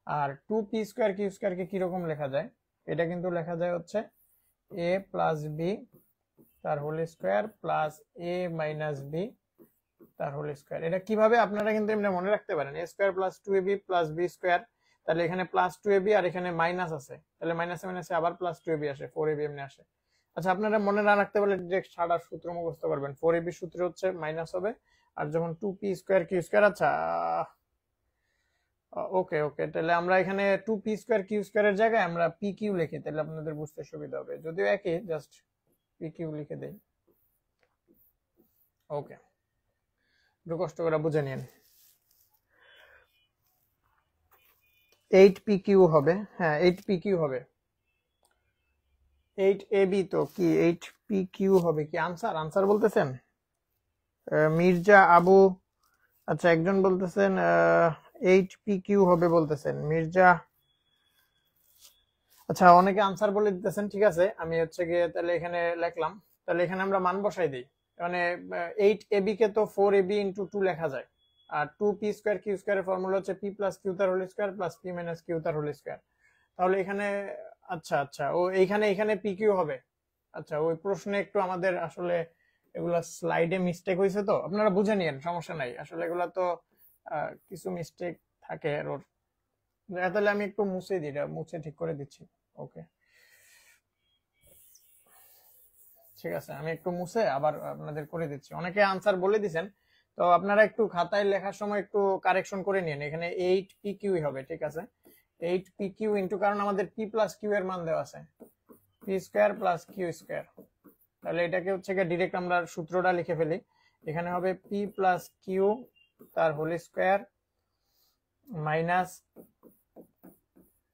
আর 2p স্কয়ার q স্কয়ার কে কিরকম লেখা যায়, এটা কিন্তু লেখা যায় হচ্ছে a প্লাস b তার whole square plus a minus b তার হোল স্কয়ার। এটা কিভাবে আপনারা কিন্তু এমনি মনে রাখতে পারেন, a square plus 2ab plus b square, তাহলে এখানে প্লাস 2ab আর এখানে মাইনাস আছে, তাহলে মাইনাসে মাইনাসে আবার প্লাস 2ab আসে, 4ab এমনি আসে। আচ্ছা, আপনারা মনে না রাখতে পারলে ডাইরেক্ট সাদার সূত্র মুখস্থ করবেন, 4ab সূত্র হচ্ছে মাইনাস হবে, আর যখন 2p স্কয়ার q স্কয়ার, আচ্ছা ওকে ওকে, তাহলে আমরা এখানে 2p স্কয়ার q স্কয়ারের জায়গায় আমরা pq লিখি, তাহলে আপনাদের বুঝতে সুবিধা হবে, যদিও একই, জাস্ট pq লিখে দেই। ওকে, একটু কষ্ট করে বুঝে নিন। 8pq হবে, হ্যাঁ 8pq হবে, 8ab তো কি 8pq হবে কি আনসার, আনসার বলতেছেন মির্জা আবু, আচ্ছা একজন বলতেছেন 8pq হবে বলতেছেন মির্জা, আচ্ছা অনেকে আনসার বলে দিতেছেন, ঠিক আছে আমি হচ্ছে গিয়ে তাহলে এখানে লিখলাম। তাহলে এখানে আমরা মান বসাই দিই, মানে 8ab কে তো 4ab ইন্টু 2 লেখা যায়, আর 2p স্কয়ার q স্কয়ারের ফর্মুলা হচ্ছে p প্লাস q তার whole square plus p minus q তার হোল স্কয়ার। তাহলে এখানে আচ্ছা আচ্ছা ও এখানে এখানে pq হবে। আচ্ছা, ওই প্রশ্নে একটু আমাদের আসলে এগুলা স্লাইডে মিস্টেক হয়েছে, তো আপনারা বুঝে নিয়েন, সমস্যা নাই, আসলে এগুলা তো কিছু মিস্টেক থাকে এরর। তাহলে আমি একটু মুছে দিই, এটা মুছে ঠিক করে দিচ্ছি। ওকে, ঠিক আছে, আমি একটু মুছে আবার আপনাদের করে দিচ্ছি। অনেকে আনসার বলে দিবেন, তো আপনারা একটু খাতায় লেখার সময় একটু কারেকশন করে নিন। এখানে 8pq হবে, ঠিক আছে 8pq ইনটু, কারণ আমাদের p প্লাস q এর মান দেওয়া আছে p square plus q square, তাহলে এটাকে হচ্ছে কি ডাইরেক্ট আমরা সূত্রটা লিখে ফেলি। এখানে হবে p প্লাস q তার whole square minus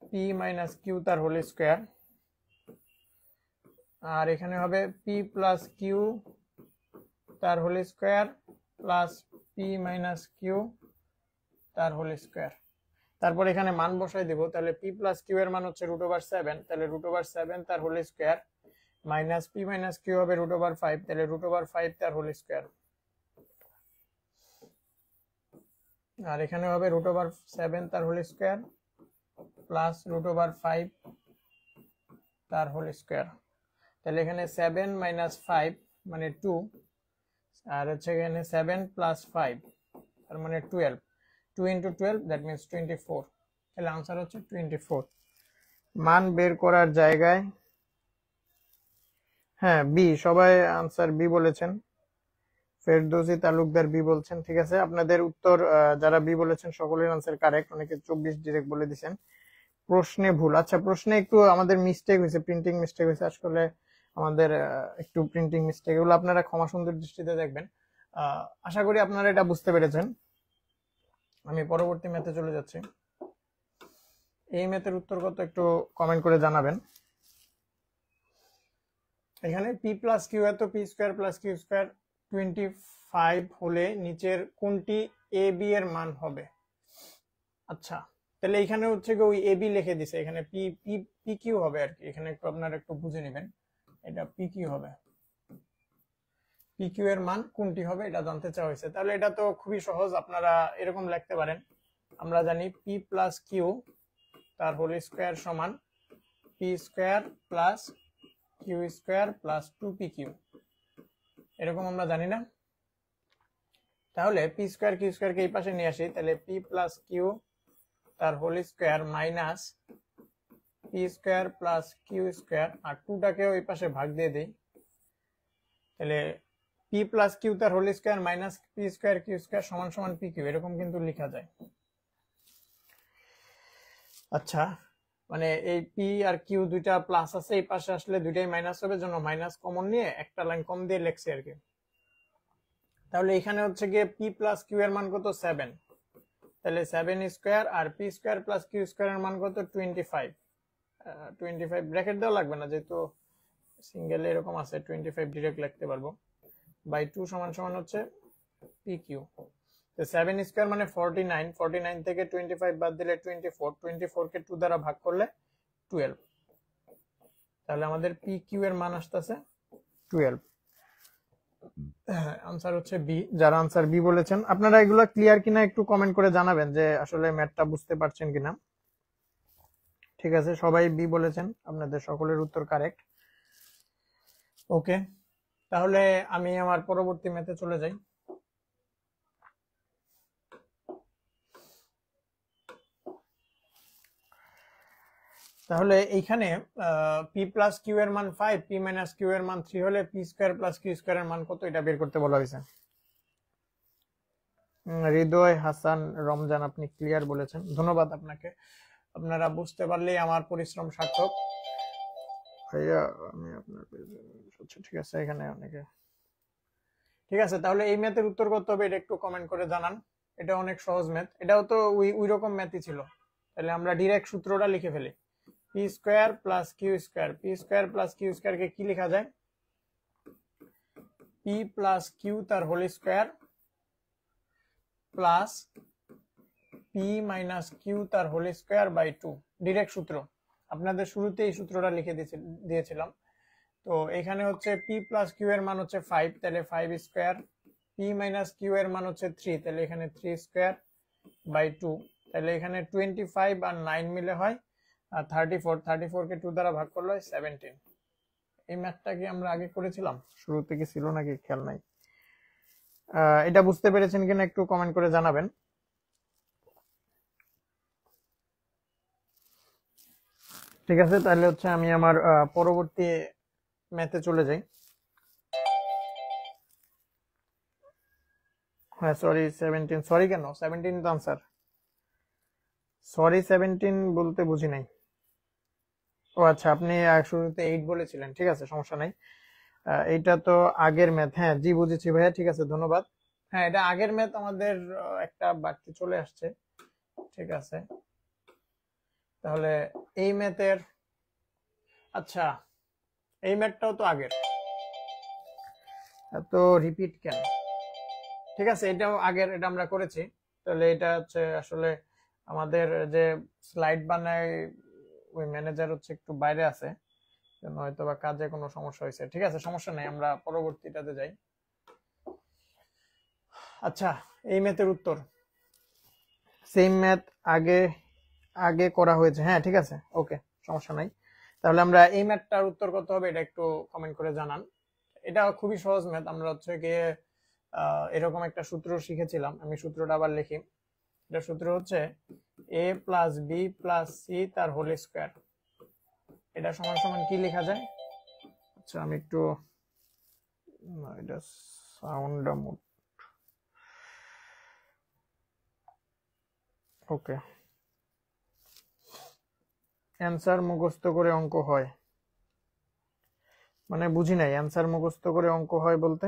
p minus q তার হোল স্কয়ার, আর এখানে হবে p প্লাস q তার whole square plus p minus q তার হোল স্কয়ার। তারপর এখানে মান বসাই দেব, তাহলে p প্লাস q এর মান হচ্ছে √7, তাহলে √7 তার whole square minus p minus q হবে √5, তাহলে √5 তার হোল স্কয়ার, আর এখানে হবে √7 তার হোল স্কয়ার প্লাস √5 তার হোল স্কয়ার। তাহলে এখানে 7 মাইনাস 5 মানে 2, আর হচ্ছে এখানে 7 প্লাস 5 তার মানে 12, 2 ইন্টু 12 দ্যাট মিনস 24, তাহলে আনসার হচ্ছে 24। মান বের করার জায়গায় হ্যাঁ বি, সবাই আনসার বি বলেছেন, ফেরদৌসি তালুকদার বি বলছেন, ঠিক আছে আপনাদের উত্তর যারা বি বলেছেন সকলের আনসার কারেক্ট, অনেকে 24 ডিরেক্ট বলে দিয়েছেন। প্রশ্নে ভুল, আচ্ছা প্রশ্নে একটু আমাদের মিস্টেক হয়েছে, প্রিন্টিং মিস্টেক হয়েছে, আসলে আমাদের একটু প্রিন্টিং মিস্টেক, এগুলো আপনারা ক্ষমা সুন্দর দৃষ্টিতে দেখবেন। আশা করি আপনারা এটা বুঝতে পেরেছেন। আমি পরবর্তী ম্যাথে চলে যাচ্ছি। এই ম্যাথের উত্তর কত একটু কমেন্ট করে জানাবেন। এখানে পি প্লাস কিউ এত p square plus Q square 25 হলে নিচের কোনটি এ বি এর মান হবে? আচ্ছা, তাহলে এখানে হচ্ছে কি ওই এ বি লিখে দিছে, এখানে পি পি পি কিউ হবে আর কি। এখানে একটু আপনারা একটু বুঝে নেবেন, এটা পি কিউ হবে। পি কিউ এর মান কোনটি হবে এটা জানতে চাওয়া হয়েছে। তাহলে এটা তো খুবই সহজ, আপনারা এরকম লিখতে পারেন। আমরা জানি পি প্লাস কিউ তার হোল স্কোয়ার সমান P square plus Q square plus 2পি কিউ, এরকম আমরা জানি না? তাহলে পি স্কোয়ার কিউ স্কোয়ারকে এই পাশে নিয়ে আসি, তাহলে পি প্লাস কিউ তার whole square minus P square plus Q square, আর 2টাকেও এই পাশে ভাগ দিয়ে দিই, তাহলে পি প্লাস কিউ তার whole square minus P square Q square সমান সমান পি কিউ, এরকম কিন্তু লেখা যায়। আচ্ছা, মানে এই পি আর কিউ দুইটা প্লাস আছে, এই পাশে আসলে দুইটাই মাইনাস হবে, জন্য মাইনাস কমন নিয়ে একটা লাইন কম দিয়ে লিখছি আর কি। তাহলে এখানে হচ্ছে গিয়ে পি প্লাস কিউ এর মান কত? 7, তাহলে 7 স্কোয়ার, আর P square plus Q square এর মান কত? 25। 25 ব্র্যাকেট দেওয়া লাগবে না, যেহেতু সিঙ্গেল এরকম আছে, 25 ডিরেক্ট লিখতে পারবো। বাই 2 সমান সমান হচ্ছে পি কিউ। তো 7 স্কোয়ার মানে 49, 49 থেকে 25 বাদ দিলে 24, 24 কে 2 দ্বারা ভাগ করলে 12, তাহলে আমাদের পি কিউ এর মান আসতেছে 12। আনসার হচ্ছে বি। যারা আনসার বি বলেছেন, আপনারা এগুলো ক্লিয়ার কিনা একটু কমেন্ট করে জানাবেন যে আসলে ম্যাথটা বুঝতে পারছেন কিনা। ঠিক আছে, সবাই বি বলেছেন, আপনাদের সকলের উত্তর কারেক্ট। ওকে, তাহলে আমি আমার পরবর্তী ম্যাথে চলে যাই। তাহলে এইখানে পি প্লাস কিউ এর মান 5, পি মাইনাস কিউ এর মান 3 হলে p square plus Q square এর মান কত এটা বের করতে বলা হয়েছে। হৃদয় হাসান রমজান, আপনি ক্লিয়ার বলেছেন, ধন্যবাদ আপনাকে। আপনারা বুঝতে পারলেই আমার পরিশ্রম সার্থক। ভাইয়া আমি আপনার ঠিক আছে, এখানে অনেকে ঠিক আছে। তাহলে এই ম্যাথের উত্তর কত হবে এটা একটু কমেন্ট করে জানান। এটা অনেক সহজ ম্যাথ, এটাও তো ওই রকম ম্যাথই ছিল। তাহলে আমরা ডাইরেক্ট সূত্রটা লিখে ফেলি, P square plus Q square. P square plus Q square কে কি লেখা যায়? পি প্লাস কিউ তার whole square plus P minus Q তার হোল স্কোয়ার বাই 2, ডাইরেক্ট সূত্র। আপনাদের শুরুতে এই সূত্রটা লিখে দিয়েছিলাম। তো এখানে হচ্ছে পি প্লাস কিউ এর মান হচ্ছে 5, তাহলে 5 স্কোয়ার, পি মাইনাস কিউ এর মান হচ্ছে 3, তাহলে এখানে 3 স্কোয়ার বাই 2, তাহলে এখানে 25 আর 9 মিলে হয় 34, 34 কে 2 দ্বারা ভাগ করলে হয় 17। এই ম্যাথটা কি আমরা আগে করেছিলাম? শুরুতে কি ছিল নাকি খেয়াল নাই। এটা বুঝতে পেরেছেন কিনা একটু কমেন্ট করে জানাবেন। ঠিক আছে, তাহলে হচ্ছে আমি আমার পরবর্তী ম্যাথে চলে যাই। হ্যাঁ সরি 17, সরি কেন 17 তো আনসার, সরি 17 বলতে বুঝি নাই। ও আচ্ছা, আপনি শুরুতে 8 বলেছিলেন, ঠিক আছে সমস্যা নাই। এইটা তো আগের ম্যাথ, হ্যাঁ জি বুঝেছি ভাইয়া, ঠিক আছে ধন্যবাদ। হ্যাঁ এটা আগের ম্যাথ, আমাদের একটা বাড়তি চলে আসছে, ঠিক আছে। তাহলে এই ম্যাথের, আচ্ছা এই ম্যাথটাও তো আগের, তো রিপিট কেন? ঠিক আছে, এটাও আগের, এটা আমরা করেছি। তাহলে এটা হচ্ছে আসলে আমাদের যে স্লাইড বানায় ওই ম্যানেজার হচ্ছে একটু বাইরে আছে, হয়তো বা কাজে কোনো সমস্যা হয়েছে। ঠিক আছে সমস্যা নেই, আমরা পরবর্তীটাতে যাই। আচ্ছা, এই ম্যাথের উত্তর সেম ম্যাথ আগে আগে করা হয়েছে, হ্যাঁ ঠিক আছে ওকে সমস্যা নাই। তাহলে আমরা এই ম্যাথটার উত্তর কত হবে এটা একটু কমেন্ট করে জানান। এটা খুবই সহজ ম্যাথ, আমরা হচ্ছে গিয়ে এরকম একটা সূত্র শিখেছিলাম, আমি সূত্রটা আবার লিখি। এটা সূত্র হচ্ছে a plus B plus C তার হোল স্কোয়ার। এটা সমান সমান কি লেখা যায়? আচ্ছা আমি একটু এটা সাউন্ড মোড, ওকে। অ্যান্সার মুখস্থ করে অঙ্ক হয় মানে বুঝি নাই, অ্যান্সার মুখস্থ করে অঙ্ক হয় বলতে?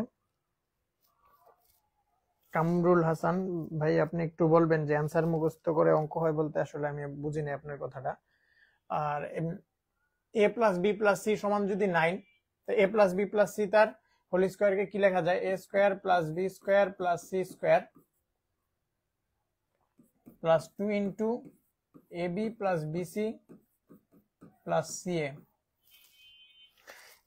কামরুল হাসান ভাই আপনি একটু বলবেন যে অ্যান্সার মুখস্থ করে অঙ্ক হয় বলতে আসলে আমি বুঝি নাই আপনার কথাটা। আর A plus B plus C সমান যদি 9, তো a plus B plus C তার হোল স্কোয়ারকে কি লেখা যায়, a square plus B square plus C square plus 2 into A B plus BC plus C A.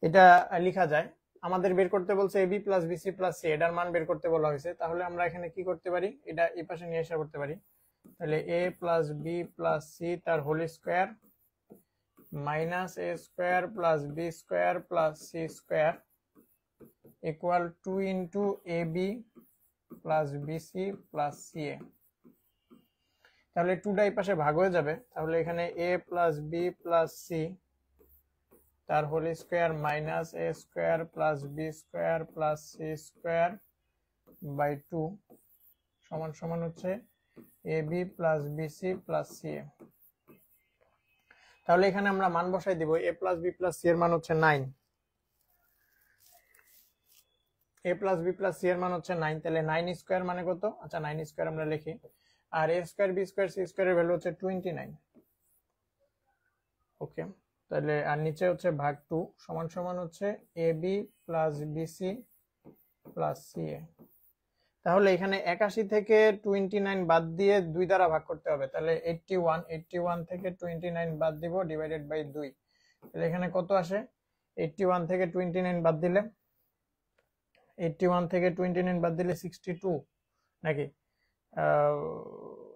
এটা লেখা যায়। আমাদের বের করতে বলছে AB plus BC plus C, এটার মান বের করতে বলা হয়েছে। তাহলে আমরা এখানে কি করতে পারি, এটা এই পাশে নিয়ে এসে করতে পারি। তাহলে A plus B plus C তার whole square minus A square plus B square plus C square equal 2 into A B plus BC plus C A. তাহলে 2টা এই পাশে ভাগ হয়ে যাবে। তাহলে এখানে A plus B plus C তার whole square minus A square plus B square plus C square by 2 সমান সমান হচ্ছে A B plus BC plus C A. তাহলে এখানে আমরা মান বসাই দিব। এ প্লাস বি প্লাস সি এর মান হচ্ছে 9, এ প্লাস বি প্লাস সি এর মান হচ্ছে 9। তাহলে 9 স্কোয়ার মানে কত, আচ্ছা 9 স্কোয়ার আমরা লিখি, আর A square B square C স্কোয়ারের ভ্যালু হচ্ছে 29। ওকে, তাহলে আর নিচে হচ্ছে ভাগ 2 সমান সমান হচ্ছে A B plus BC plus C A. তাহলে এখানে 81 থেকে 29 বাদ দিয়ে 2 দ্বারা ভাগ করতে হবে। তাহলে 81 থেকে 29 বাদ দিব ডিভাইডেড বাই 2। তাহলে এখানে কত আসে, 81 থেকে 29 বাদ দিলে 81 থেকে 29 বাদ দিলে 62 নাকি,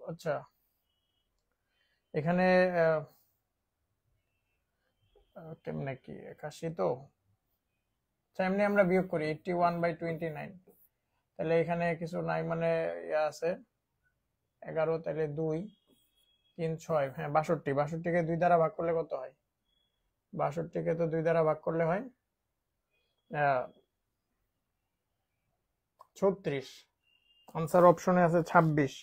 আচ্ছা এখানে কেমনে কি 81 তো, আচ্ছা এমনি আমরা বিয়োগ করি 81/29। তাহলে এখানে কিছু নাই মানে ইয়া আছে 11, তাহলে 2 3 6, হ্যাঁ 62কে 2 দ্বারা ভাগ করলে কত হয়, 62কে তো 2 দ্বারা ভাগ করলে হয় 36। আনসার অপশনে আছে 26।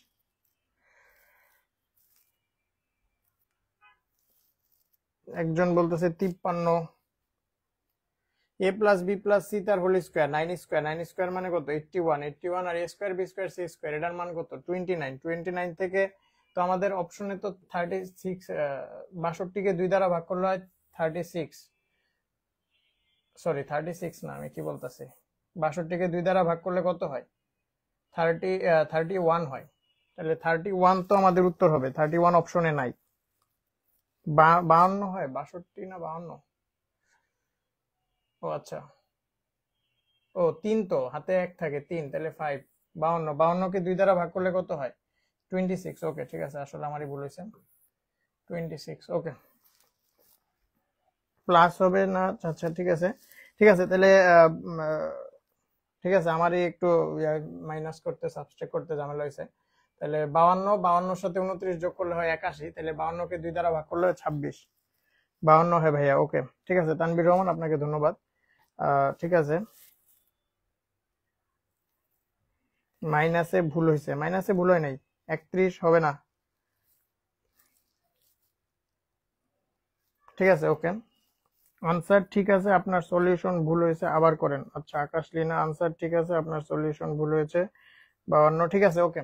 একজন বলতেছে 53। A plus B plus C তার হোল স্কোয়ার 9 স্কোয়ার মানে কত 81 আর A square B square C square এটার মান কত 29 থেকে তো আমাদের অপশনে তো 36, 62কে 2 দ্বারা ভাগ করলে হয় 36, সরি 36 না, আমি কি বলতেছি 62কে 2 দ্বারা ভাগ করলে কত হয় 31 হয়। তাহলে 31 তো আমাদের উত্তর হবে, 31 অপশনে নাই। 52 হয়, 62 না 52, ও আচ্ছা ও 3 তো হাতে 1 থাকে 3, তাহলে 5, 52কে 2 দ্বারা ভাগ করলে কত হয় 26। ওকে ঠিক আছে, আসলে আমারই ভুল হয়েছে 26। ওকে প্লাস হবে না, আচ্ছা ঠিক আছে তাহলে ঠিক আছে, আমারই একটু মাইনাস করতে সাবট্রাক্ট করতে ঝামেলা হয়েছে। তাহলে 52 সাথে 29 যোগ করলে হয় 81, তাহলে 52কে 2 দ্বারা ভাগ করলে হয় 26। 52 হয় ভাইয়া। ওকে ঠিক আছে, তানভীর রহমান আপনাকে ধন্যবাদ। ঠিক আছে, মাইনাসে ভুল হয়েছে, মাইনাসে ভুল হয় নাই, 31 হবে না। ঠিক আছে ওকে, আনসার ঠিক আছে, আপনার সলিউশন ভুল হয়েছে, আবার করেন। আচ্ছা আকাশ লিনা, আনসার ঠিক আছে, আপনার সলিউশন ভুল হয়েছে 52। ঠিক আছে ওকে,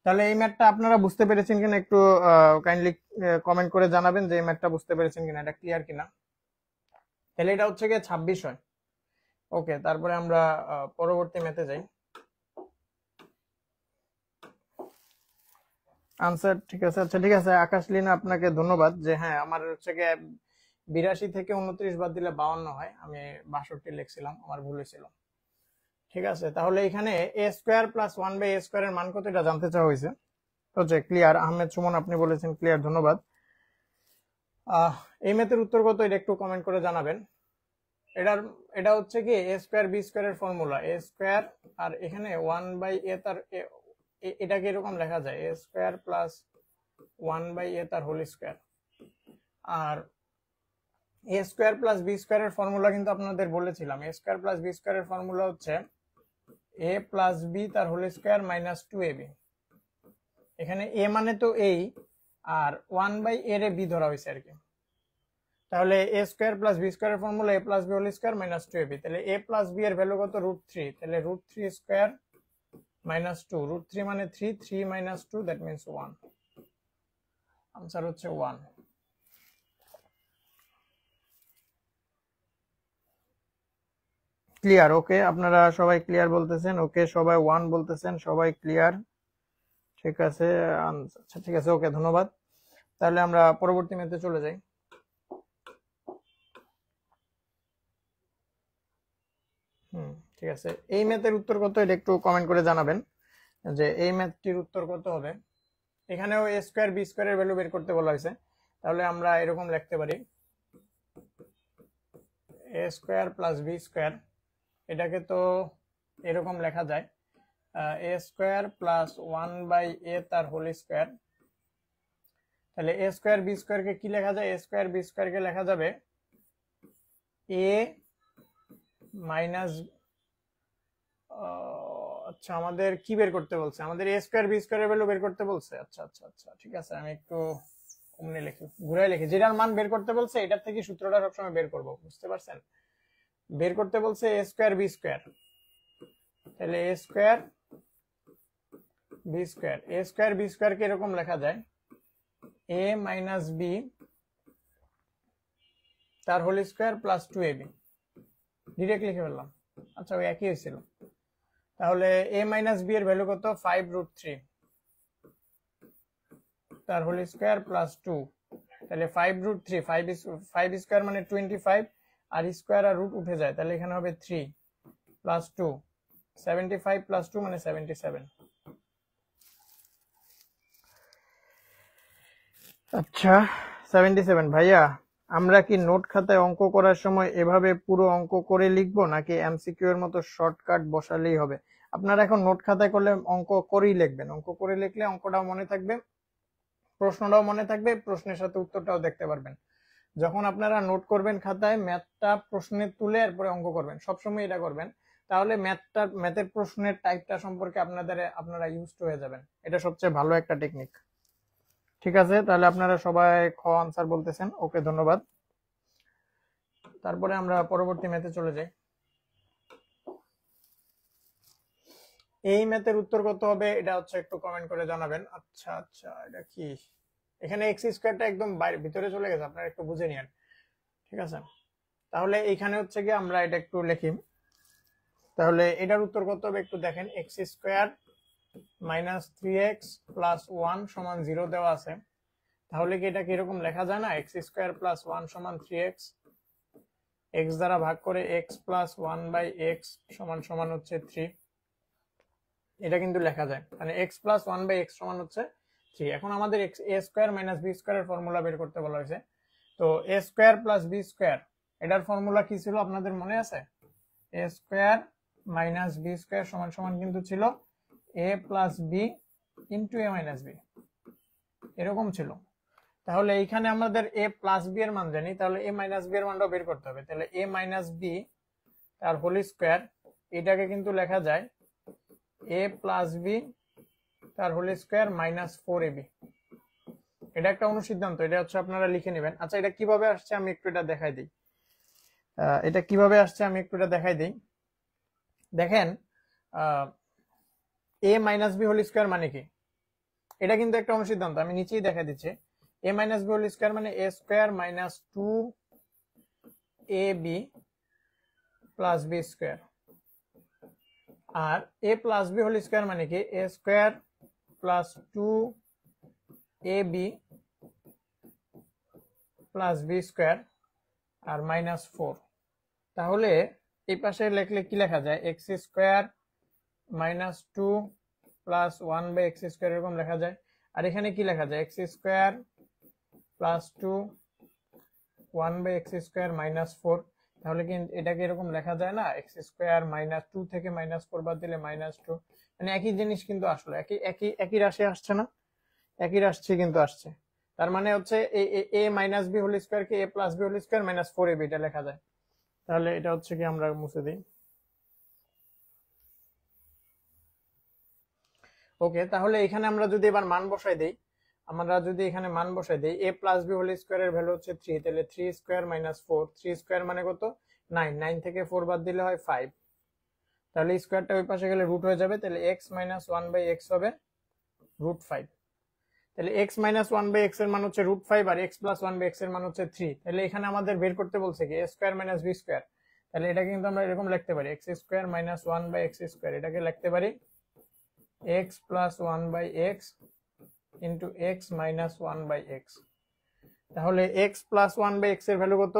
তাহলে এই ম্যাথটা আপনারা বুঝতে পেরেছেন কিনা একটু কাইন্ডলি কমেন্ট করে জানাবেন যে এই ম্যাথটা বুঝতে পেরেছেন কিনা, এটা ক্লিয়ার কিনা। তাহলে এটা হচ্ছে গিয়ে 26 হয়। ওকে, তারপরে আমরা পরবর্তী ম্যাথে যাই। আনসার ঠিক আছে, আচ্ছা ঠিক আছে আকাশ লিনা, আপনাকে ধন্যবাদ। যে হ্যাঁ আমার হচ্ছে গিয়ে 82 থেকে 29 বাদ দিলে 52 হয়, আমি 62 লিখছিলাম, আমার ভুল হয়েছিল। ঠিক আছে, তাহলে এখানে এ স্কোয়ার প্লাস 1/a স্কোয়ারের মান কত এটা জানতে চাওয়া হয়েছে। তো যে ক্লিয়ার, আহমেদ সুমন আপনি বলেছেন ক্লিয়ার, ধন্যবাদ। এই ম্যাথের উত্তর কত এটা একটু কমেন্ট করে জানাবেন। এটা হচ্ছে কি এ স্কোয়ার বি স্কোয়ারের ফর্মুলা, এ স্কোয়ার আর এখানে 1/a তার এটাকে এরকম লেখা যায় এ স্কোয়ার প্লাস 1/a তার হোল স্কোয়ার। আর এ স্কোয়ার প্লাস বি স্কোয়ারের ফর্মুলা কিন্তু আপনাদের বলেছিলাম, এ স্কোয়ার প্লাস বি স্কোয়ারের ফর্মুলা হচ্ছে এ প্লাস বি তার হোল স্কোয়ার মাইনাস 2ab। এখানে এ মানে তো এই, আর 1/a রে বি ধরা হয়েছে আর কি। তাহলে এ স্কোয়ার প্লাস বি স্কোয়ারের formula A plus B whole square minus 2ab। তাহলে এ প্লাস বি এর ভ্যালু কত √3, তাহলে √3 স্কোয়ার মাইনাস 2, √3 মানে 3, 3 মাইনাস 2 দ্যাট মিন্স 1। আনসার হচ্ছে 1। ক্লিয়ার। ওকে, আপনারা সবাই ক্লিয়ার বলতেছেন। ওকে, সবাই 1 বলতেছেন, সবাই ক্লিয়ার। ঠিক আছে, আচ্ছা ঠিক আছে, ওকে, ধন্যবাদ। তাহলে আমরা পরবর্তী ম্যাথে চলে যাই। ঠিক আছে, এই ম্যাথের উত্তর কত এটা একটু কমেন্ট করে জানাবেন যে এই ম্যাথটির উত্তর কত হবে। এখানেও এ স্কোয়ার বি স্কোয়ারের ভ্যালু বের করতে বলা হয়েছে। তাহলে আমরা এরকম লিখতে পারি A square plus B square, এটাকে তো এরকম লেখা যায় এ স্কোয়ার প্লাস 1/a তার হোল স্কোয়ার। তাহলে এ স্কোয়ার বি স্কোয়ারকে কি লেখা যায়? এ স্কোয়ার বি স্কোয়ারকে লেখা যাবে এ মাইনাস, আচ্ছা আমাদের কি বের করতে বলছে? আমাদের এ স্কোয়ার বি স্কোয়ারের ভ্যালু বের করতে বলছে। আচ্ছা আচ্ছা আচ্ছা, ঠিক আছে, আমি একটু অমনি লিখি, ঘুরাই লিখি। যেটার মান বের করতে বলছে এটার থেকে সূত্রটা সবসময় বের করব, বুঝতে পারছেন? বের করতে বলছে এ স্কোয়ার বি স্কোয়ার, তাহলে এ স্কোয়ার বি স্কোয়ার, এ স্কোয়ার বি স্কোয়ারকে এরকম লেখা যায় এ মাইনাস বি তার whole square plus 2ab। Direct লিখে ফেললাম। আচ্ছা, ওই একই হয়েছিল। তাহলে a মাইনাস বি এর ভ্যালু কত? 5√3 তার হোল স্কোয়ার প্লাস 2। তাহলে 5√3, 5 স্কোয়ার মানে 25, আর স্কোয়ার আর রুট উঠে যায়, তাহলে এখানে হবে 3 প্লাস 2, 75 প্লাস 2 মানে 77। আচ্ছা 77। ভাইয়া, আমরা কি নোট খাতায় অঙ্ক করার সময় এভাবে পুরো অঙ্ক করে লিখবো নাকি এমসিকিউ এর মতো শর্টকাট বসালেই হবে? আপনারা এখন নোট খাতায় করলে অঙ্ক করেই লিখবেন। অঙ্ক করে লিখলে অঙ্কটাও মনে থাকবে, প্রশ্নটাও মনে থাকবে, প্রশ্নের সাথে উত্তরটাও দেখতে পারবেন। যখন আপনারা নোট করবেন খাতায়, ম্যাথটা প্রশ্নে তুলে এরপরে অঙ্ক করবেন, সবসময় এটা করবেন। তাহলে ম্যাথের প্রশ্নের টাইপটা সম্পর্কে আপনারা ইউজড হয়ে যাবেন। এটা সবচেয়ে ভালো একটা টেকনিক। ঠিক আছে, তাহলে আপনারা সবাই খ আনসার বলতেছেন। ওকে, ধন্যবাদ। তারপরে আমরা পরবর্তী ম্যাথে চলে যাই। এই ম্যাথের উত্তর কত হবে এটা হচ্ছে একটু কমেন্ট করে জানাবেন। আচ্ছা আচ্ছা, এটা কি? এখানে এক্স স্কোয়ারটা একদম বাইরে ভিতরে চলে গেছে, আপনারা একটু বুঝে নিন। ঠিক আছে, তাহলে এখানে হচ্ছে কি আমরা এটা একটু লিখি। তাহলে এটার উত্তর কত হবে একটু দেখেন। X square minus 3x plus 1 সমান 0 দেওয়া আছে। তাহলে কি এটা কিরকম লেখা যায় না? এক্স স্কোয়ার প্লাস 1 সমান 3x, এক্স দ্বারা ভাগ করে এক্স প্লাস 1/x সমান সমান হচ্ছে 3। এটা কিন্তু লেখা যায়, মানে এক্স প্লাস 1/x সমান হচ্ছে 3। এখন আমাদের এ স্কোয়ার মাইনাস বি স্কোয়ারের ফর্মুলা বের করতে বলা হয়েছে। তো এ স্কোয়ার প্লাস বি স্কোয়ার, এটার ফর্মুলা কি ছিল আপনাদের মনে আছে? এ স্কোয়ার মাইনাস বি স্কোয়ার সমান সমান কিন্তু ছিল এ plus B into A minus B, এরকম ছিল। তাহলে এইখানে আমাদের এ প্লাস বি এর মান জানি, তাহলে এ মাইনাস বি এর মানটাও বের করতে হবে। তাহলে এ মাইনাস বি তার হোল স্কোয়ার, এটাকে কিন্তু লেখা যায় এ প্লাস বি তার হোল স্কোয়ার মাইনাস 4ab। এটা একটা অনুসিদ্ধান্ত, এটা হচ্ছে আপনারা লিখে নেবেন। আচ্ছা, এটা কিভাবে আসছে আমি একটু এটা দেখাই দিই। দেখেন, এ মাইনাস বি হোল স্কোয়ার মানে কি? এটা কিন্তু একটা অনুসিদ্ধান্ত, আমি নিচেই দেখা দিচ্ছি। A minus B whole square মানে A square minus 2ab plus B square. আর A plus B whole square মানে কি? এ square plus 2ab plus B square আর মাইনাস 4। তাহলে এই পাশে লিখলে কি লেখা যায়? X square minus 2 plus 1/x square, এরকম লেখা যায়। আর এখানে কি লেখা যায়? X square plus 2 1/x square minus 4। তাহলে কি এটাকে এরকম লেখা যায় না? এক্স স্কোয়ার মাইনাস 2 থেকে মাইনাস 4 বাদ দিলে মাইনাস 2, মানে একই জিনিস কিন্তু আসলে একই রাশি আসছে না? একই রাশি কিন্তু আসছে। তার মানে হচ্ছে A minus B whole square কে A plus B whole square minus 4ab এটা লেখা যায়। তাহলে এটা হচ্ছে কি, আমরা মুছে দিই। ওকে, তাহলে এখানে আমরা যদি এবার মান বসাই দেই, এ প্লাস বি হোল স্কোয়ারের ভ্যালু হচ্ছে 3, তাহলে 3 স্কোয়ার মাইনাস 4, 3 স্কোয়ার মানে কত? 9, 9 থেকে 4 বাদ দিলে হয় 5। তাহলে স্কোয়ারটা ওই পাশে গেলে রুট হয়ে যাবে, তাহলে x মাইনাস 1/x হবে √5। তাহলে x মাইনাস 1/x এর মান হচ্ছে √5 আর x প্লাস 1/x এর মান হচ্ছে 3। তাহলে এখানে আমাদের বের করতে বলছে কি? এ স্কোয়ার মাইনাস বি স্কোয়ার। তাহলে এটা কিন্তু আমরা এরকম লিখতে পারি X square minus one by x square, এটাকে লিখতে পারি X plus one by X into X minus one by x. তাহলে x plus one by x এর ভ্যালু কত?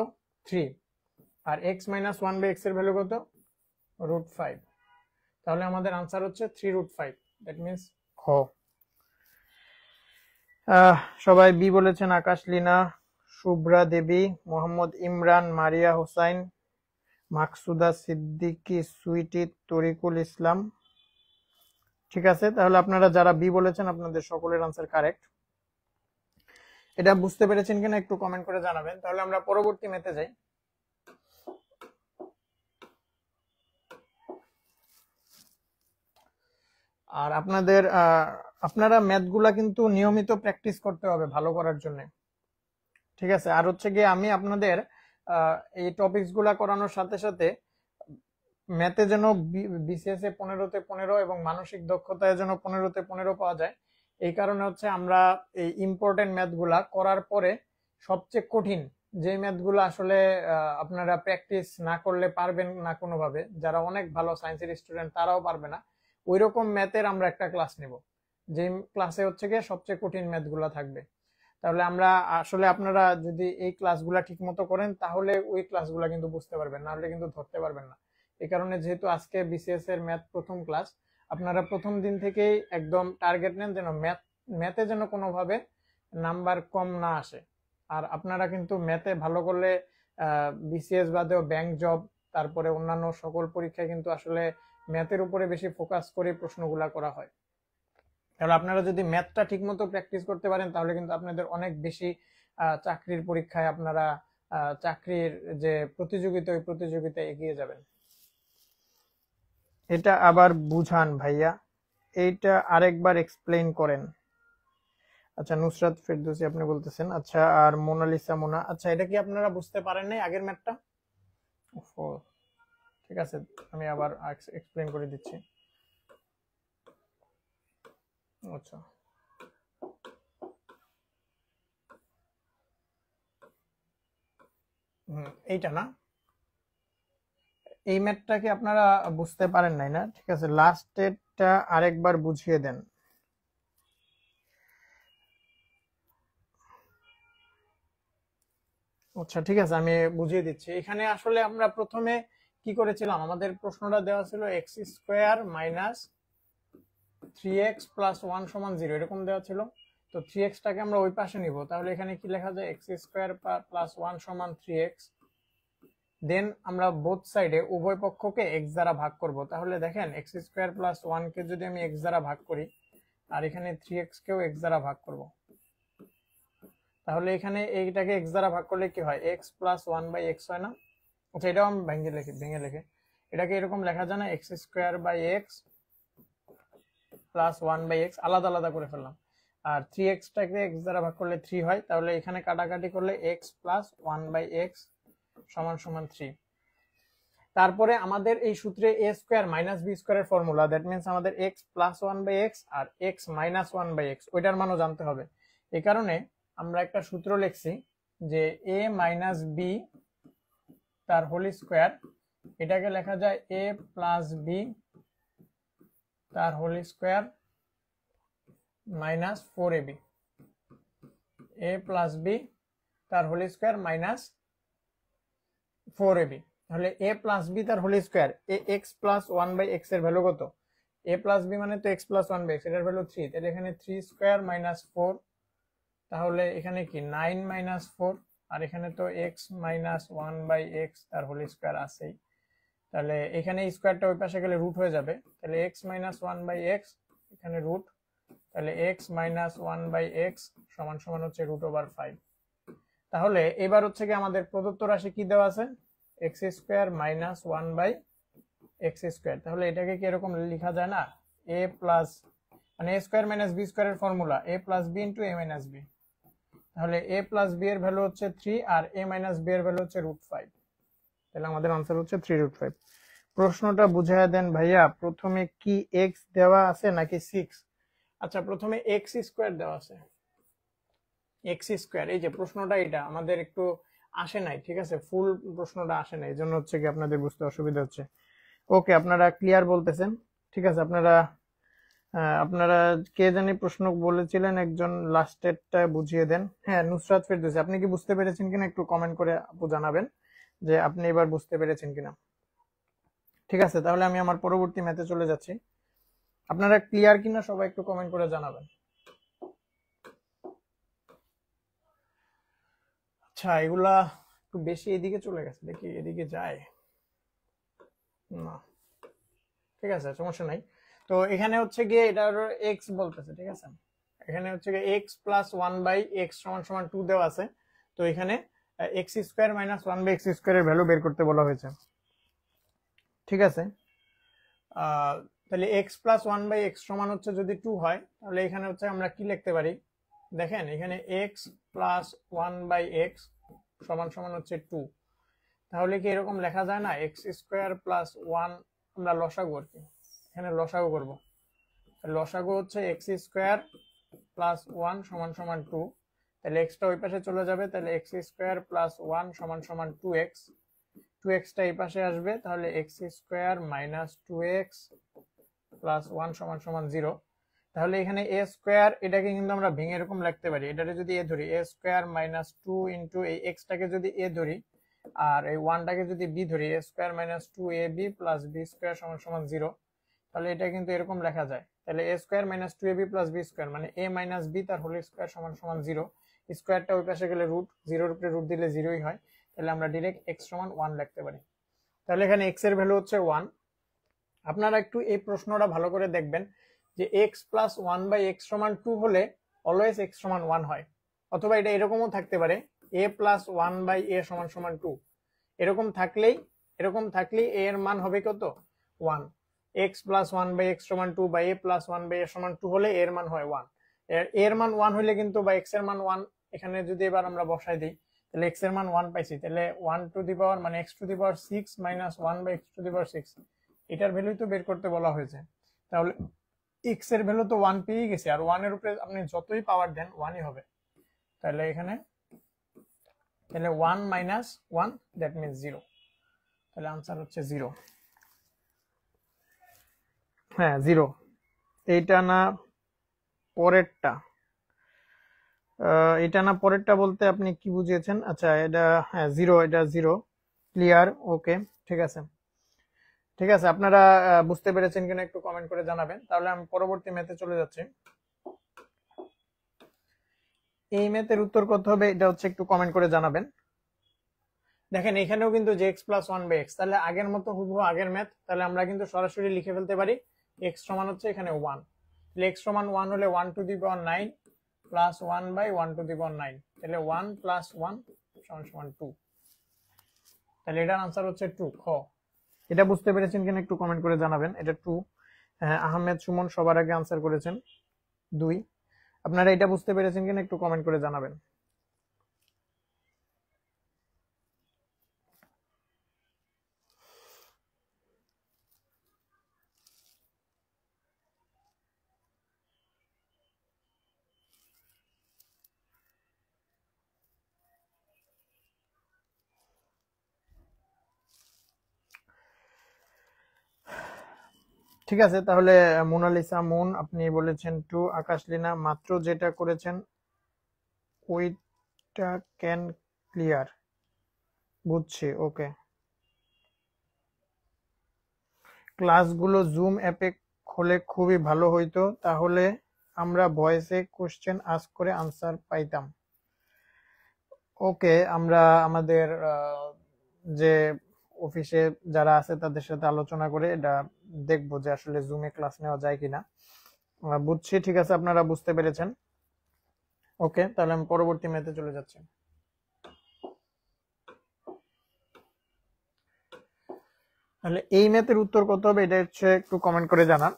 3, আর X minus one by x এর ভ্যালু কত? √5। তাহলে আমাদের আনসার হচ্ছে 3√5, দ্যাট মিনস খ। সবাই বি বলেছেন, আকাশ লীনা, শুভ্রা দেবী, মোহাম্মদ ইমরান, মারিয়া হোসাইন, মাকসুদা সিদ্দিকী, সুইটি, তরিকুল ইসলাম। ঠিক আছে, তাহলে আপনারা যারা বি বলেছেন আপনাদের সকলের আনসার কারেক্ট। এটা বুঝতে পেরেছেন কিনা একটু কমেন্ট করে জানাবেন। তাহলে আমরা পরবর্তী ম্যাথে যাই। আর আপনারা ম্যাথগুলা কিন্তু নিয়মিত প্র্যাকটিস করতে হবে ভালো করার জন্য। ঠিক আছে, আর হচ্ছে গিয়ে আমি আপনাদের এই টপিকস গুলা করানোর সাথে সাথে ম্যাথে যেন বিসিএস এ 15-তে 15 এবং মানসিক দক্ষতায় যেন 15-তে 15 পাওয়া যায়, এই কারণে হচ্ছে আমরা এই ইম্পর্টেন্ট ম্যাথগুলা করার পরে সবচেয়ে কঠিন যে ম্যাথগুলো আসলে আপনারা প্র্যাকটিস না করলে পারবেন না কোনোভাবে, যারা অনেক ভালো সায়েন্সের স্টুডেন্ট তারাও পারবে না, ওই রকম ম্যাথের আমরা একটা ক্লাস নেব, যে ক্লাসে হচ্ছে গিয়ে সবচেয়ে কঠিন ম্যাথগুলা থাকবে। তাহলে আমরা আসলে আপনারা যদি এই ক্লাসগুলা ঠিক মতো করেন তাহলে ওই ক্লাসগুলা কিন্তু বুঝতে পারবেন, না হলে কিন্তু ধরতে পারবেন না। এই কারণে যেহেতু আজকে বিসিএস এর ম্যাথ প্রথম ক্লাস, আপনারা প্রথম দিন থেকেই একদম টার্গেট নেন যেন ম্যাথে যেন কোনোভাবে নাম্বার কম না আসে। আর আপনারা কিন্তু ম্যাথে ভালো করলে বিসিএস বাদেও ব্যাংক জব, তারপরে অন্যান্য সকল পরীক্ষায় কিন্তু আসলে ম্যাথের উপরে বেশি ফোকাস করে প্রশ্নগুলা করা হয়। তাহলে আপনারা যদি ম্যাথটা ঠিকমতো প্র্যাকটিস করতে পারেন তাহলে কিন্তু আপনাদের অনেক বেশি চাকরির পরীক্ষায় আপনারা চাকরির যে প্রতিযোগিতা ওই প্রতিযোগিতায় এগিয়ে যাবেন। এটা আবার বুঝান ভাইয়া, এইটা আরেকবার এক্সপ্লেইন করেন। আচ্ছা, নুসরাত ফেরদৌসী আপনি বলতেছেন। আচ্ছা, আর মোনালিসা মোনা, আচ্ছা এটা কি আপনারা বুঝতে পারেন নাই আগের ম্যাথটা? ঠিক আছে, আমি আবার এক্সপ্লেইন করে দিচ্ছি। আচ্ছা, এইটা না, এই ম্যাথটাকে আপনারা বুঝতে পারেন নাই না? ঠিক আছে, লাস্টেরটা আরেকবার বুঝিয়ে দেন। আচ্ছা ঠিক আছে, আমি বুঝিয়ে দিচ্ছি। এখানে আসলে আমরা প্রথমে কি করেছিলাম, আমাদের প্রশ্নটা দেওয়া ছিল x square minus 3x plus 1 সমান 0 এরকম দেওয়া ছিল। তো 3x টাকে আমরা ওই পাশে নিব, তাহলে এখানে কি লেখা যায়, এক্স স্কোয়ার প্লাস 1 সমান 3x। দেন আমরা বোথ সাইডে উভয় পক্ষকে x দ্বারা ভাগ করব। তাহলে দেখেন এক্স স্কোয়ার প্লাস 1 কে যদি আমি x দ্বারা ভাগ করি আর এখানে 3x কেও x দ্বারা ভাগ করব, তাহলে এখানে এইটাকে x দ্বারা ভাগ করলে কি হয়, x প্লাস 1 বাই x হয় না? আচ্ছা, এটাও আমি ভেঙে লিখে এটাকে এরকম লেখা যায় না, x square by x plus 1 by x, আলাদা আলাদা করে ফেললাম। আর 3x টাকে x দ্বারা ভাগ করলে 3 হয়, তাহলে এখানে কাটাকাটি করলে x প্লাস 1 বাই এক্স সমান সমান 3। তারপরে আমাদের এই সূত্রে a স্কোয়ার মাইনাস বি স্কোয়ারের ফর্মুলা, দ্যাট মিনস আমাদের x প্লাস 1 বাই এক্স আর x মাইনাস 1 বাই এক্স ওইটার মানও জানতে হবে। এই কারণে আমরা একটা সূত্র লিখছি যে a মাইনাস বি তার হোল স্কোয়ার, এটাকে লেখা যায় a প্লাস বি তার whole square minus 4ab, a plus B তার হোল স্কোয়ার মাইনাস 4ab। তাহলে a প্লাস বি তার whole square, x plus 1 by x এর ভ্যালু কত, a প্লাস বি মানে তো x প্লাস 1 বাই এক্স, এটার value 3, তাহলে এখানে 3 স্কোয়ার মাইনাস 4, তাহলে এখানে কি 9 মাইনাস 4, আর এখানে তো x মাইনাস 1 বাই এক্স তার হোল স্কোয়ার আছেই, তাহলে এখানে স্কোয়ারটা ওই পাশে গেলে রুট হয়ে যাবে, তাহলে x মাইনাস 1 বাই এক্স এখানে রুট, তাহলে x মাইনাস 1 বাই এক্স সমান সমান হচ্ছে √5। তাহলে এবার হচ্ছে কি আমাদের প্রদত্ত রাশি কি দেওয়া আছে, x square minus 1 by x square. তাহলে এটাকে কি এরকম লেখা যায় না, a প্লাস মানে a স্কোয়ার মাইনাস বি স্কোয়ারের formula a plus B into a minus B. তাহলে a প্লাস বি এর ভ্যালু হচ্ছে 3 আর a মাইনাস বি এর ভ্যালু হচ্ছে √5। তাহলে আমাদের আনসার হচ্ছে 3√5। প্রশ্নটা বুঝাইয়া দেন ভাইয়া, প্রথমে কি x দেওয়া আছে নাকি 6? আচ্ছা, প্রথমে x স্কোয়ার দেওয়া আছে, x স্কোয়ার, এই যে প্রশ্নটা এটা আমাদের একটু আসে নাই, ঠিক আছে, ফুল প্রশ্নটা আসে নাই, এই জন্য হচ্ছে কি আপনাদের বুঝতে অসুবিধা হচ্ছে। ওকে, আপনারা ক্লিয়ার বলতেছেন, ঠিক আছে। আপনারা কে জানি প্রশ্ন বলেছিলেন, একজন লাস্টেরটা বুঝিয়ে দেন। হ্যাঁ, নুসরাত ফেরদৌসী, আপনি কি বুঝতে পেরেছেন কিনা একটু কমেন্ট করে আপু জানাবেন যে আপনি এবার বুঝতে পেরেছেন কিনা। ঠিক আছে, তাহলে আমি আমার পরবর্তী ম্যাথে চলে যাচ্ছি। আপনারা ক্লিয়ার কিনা সবাই একটু কমেন্ট করে জানাবেন। আচ্ছা, এগুলা একটু বেশি এদিকে চলে গেছে, দেখি এদিকে যায় না। ঠিক আছে, সমস্যা নাই। তো এখানে হচ্ছে গিয়ে এটার এক্স বলতেছে, ঠিক আছে। এখানে হচ্ছে গিয়ে x plus one by x সমান সমান টু দেওয়া আছে। তো এখানে x square minus one by x স্কোয়ারের ভ্যালু বের করতে বলা হয়েছে, ঠিক আছে। তাহলে x plus one by x সমান হচ্ছে যদি টু হয়, তাহলে এখানে হচ্ছে আমরা কি লিখতে পারি, দেখেন এখানে x plus one by x সমান সমান হচ্ছে টু। তাহলে কি এরকম লেখা যায় না, এক্স স্কোয়ার প্লাস ওয়ান, আমরা লসাগু আর কি, এখানে লসাগু করবো। লসাগু হচ্ছে এক্স স্কোয়ার প্লাস ওয়ান সমান সমান টু। তাহলে এক্সটা ওই পাশে চলে যাবে, তাহলে এক্স স্কোয়ার প্লাস ওয়ান সমান সমান টু এক্স। টু এক্সটা এই পাশে আসবে, তাহলে x square minus two x plus one সমান সমান জিরো। তাহলে এখানে এ স্কোয়ার, এটাকে কিন্তু আমরা ভেঙে এরকম লিখতে পারি, এটাকে যদি এ ধরি, এ স্কোয়ার মাইনাস টু ইন্টু এই এক্সটাকে যদি এ ধরি আর এই ওয়ানটাকে যদি বি ধরি, এ স্কোয়ার মাইনাস টু এ বি প্লাস বি স্কোয়ার সমান সমান জিরো। তাহলে এটা কিন্তু এরকম লেখা যায়, তাহলে এ স্কোয়ার মাইনাস টু এ বি প্লাস বি স্কোয়ার মানে এ মাইনাস বি তার হোল স্কোয়ার সমান সমান জিরো। স্কোয়ারটা ওই পাশে গেলে রুট, জিরোর উপরে রুট দিলে জিরোই হয়, তাহলে আমরা ডিরেক্ট এক্স সমান ওয়ান লিখতে পারি। তাহলে এখানে এক্স এর ভ্যালু হচ্ছে ওয়ান। আপনারা একটু এই প্রশ্নটা ভালো করে দেখবেন যে x plus one by x সমান টু হলে অলওয়েজ এক্স সমান ওয়ান হয়, অথবা এটা এরকমও থাকতে পারে a plus one by a সমান সমান টু। এরকম থাকলেই এ এর মান হবে কত, one. X plus one by x সমান টু বা a plus one by a সমান টু হলে এর মান হয় ওয়ান। এর মান ওয়ান হলে কিন্তু, বা এক্স এর মান ওয়ান, এখানে যদি এবার আমরা বসাই দিই, তাহলে এক্স এর মান ওয়ান পাইছি, তাহলে ওয়ান টু দি পাওয়ার মানে x to the power six minus one by x to the power six, এটার ভ্যালুই তো বের করতে বলা হয়েছে। তাহলে এক্স এর ভ্যালু তো ওয়ান পেয়ে গেছে, আর ওয়ানের উপরে আপনি যতই পাওয়ার দেন ওয়ানই হবে। তাহলে এখানে তাহলে one minus one, that means zero. তাহলে আনসার হচ্ছে জিরো। হ্যাঁ, জিরো। এইটা না পরেরটা, এটা না পরেরটা বলতে আপনি কি বুঝিয়েছেন? আচ্ছা, এটা হ্যাঁ জিরো, এটা জিরো। ক্লিয়ার, ওকে, ঠিক আছে। ঠিক আছে, আপনারা বুঝতে পেরেছেন কিনা একটু কমেন্ট করে জানাবেন। তাহলে আমি পরবর্তী ম্যাথে চলে যাচ্ছি। এই ম্যাথের উত্তর কত হবে এটা হচ্ছে একটু কমেন্ট করে জানাবেন। দেখেন এখানেও কিন্তু যে x plus one by x, তাহলে আগের মতো হুবহু আগের ম্যাথ, তাহলে আমরা কিন্তু সরাসরি লিখে ফেলতে পারি এক্স সমান হচ্ছে এখানে ওয়ান। তাহলে এক্স সমান ওয়ান হলে one to the power nine plus one by one to the power nine, তাহলে ওয়ান প্লাস ওয়ান সমান সমান টু। তাহলে এটার আনসার হচ্ছে টু, খ। এটা বুঝতে পেরেছেন কিনা একটু কমেন্ট করে জানাবেন। এটা টু। আহমেদ সুমন সবার আগে আনসার করেছেন দুই। আপনারা এটা বুঝতে পেরেছেন কিনা একটু কমেন্ট করে জানাবেন। ঠিক আছে, তাহলে মোনালিসা মুন আপনি বলেছেন টু। আকাশ লীনা মাত্র যেটা করেছেন ওইটা ক্যান ক্লিয়ার, বুঝছি, ওকে। ক্লাসগুলো জুম অ্যাপে হলে খুবই ভালো হইতো, তাহলে আমরা ভয়েসে কোশ্চেন আস্ক করে আনসার পাইতাম। ওকে, আমরা আমাদের যে অফিসে যারা আছে তাদের সাথে আলোচনা করে এটা দেখবো যে আসলে জুমে ক্লাস নেওয়া যায় কিনা। বুঝছি, ঠিক আছে, আপনারা বুঝতে পেরেছেন। ওকে, তাহলে আমি পরবর্তী ম্যাথে চলে যাচ্ছি। তাহলে এই ম্যাথের উত্তর কত হবে এটা হচ্ছে একটু কমেন্ট করে জানান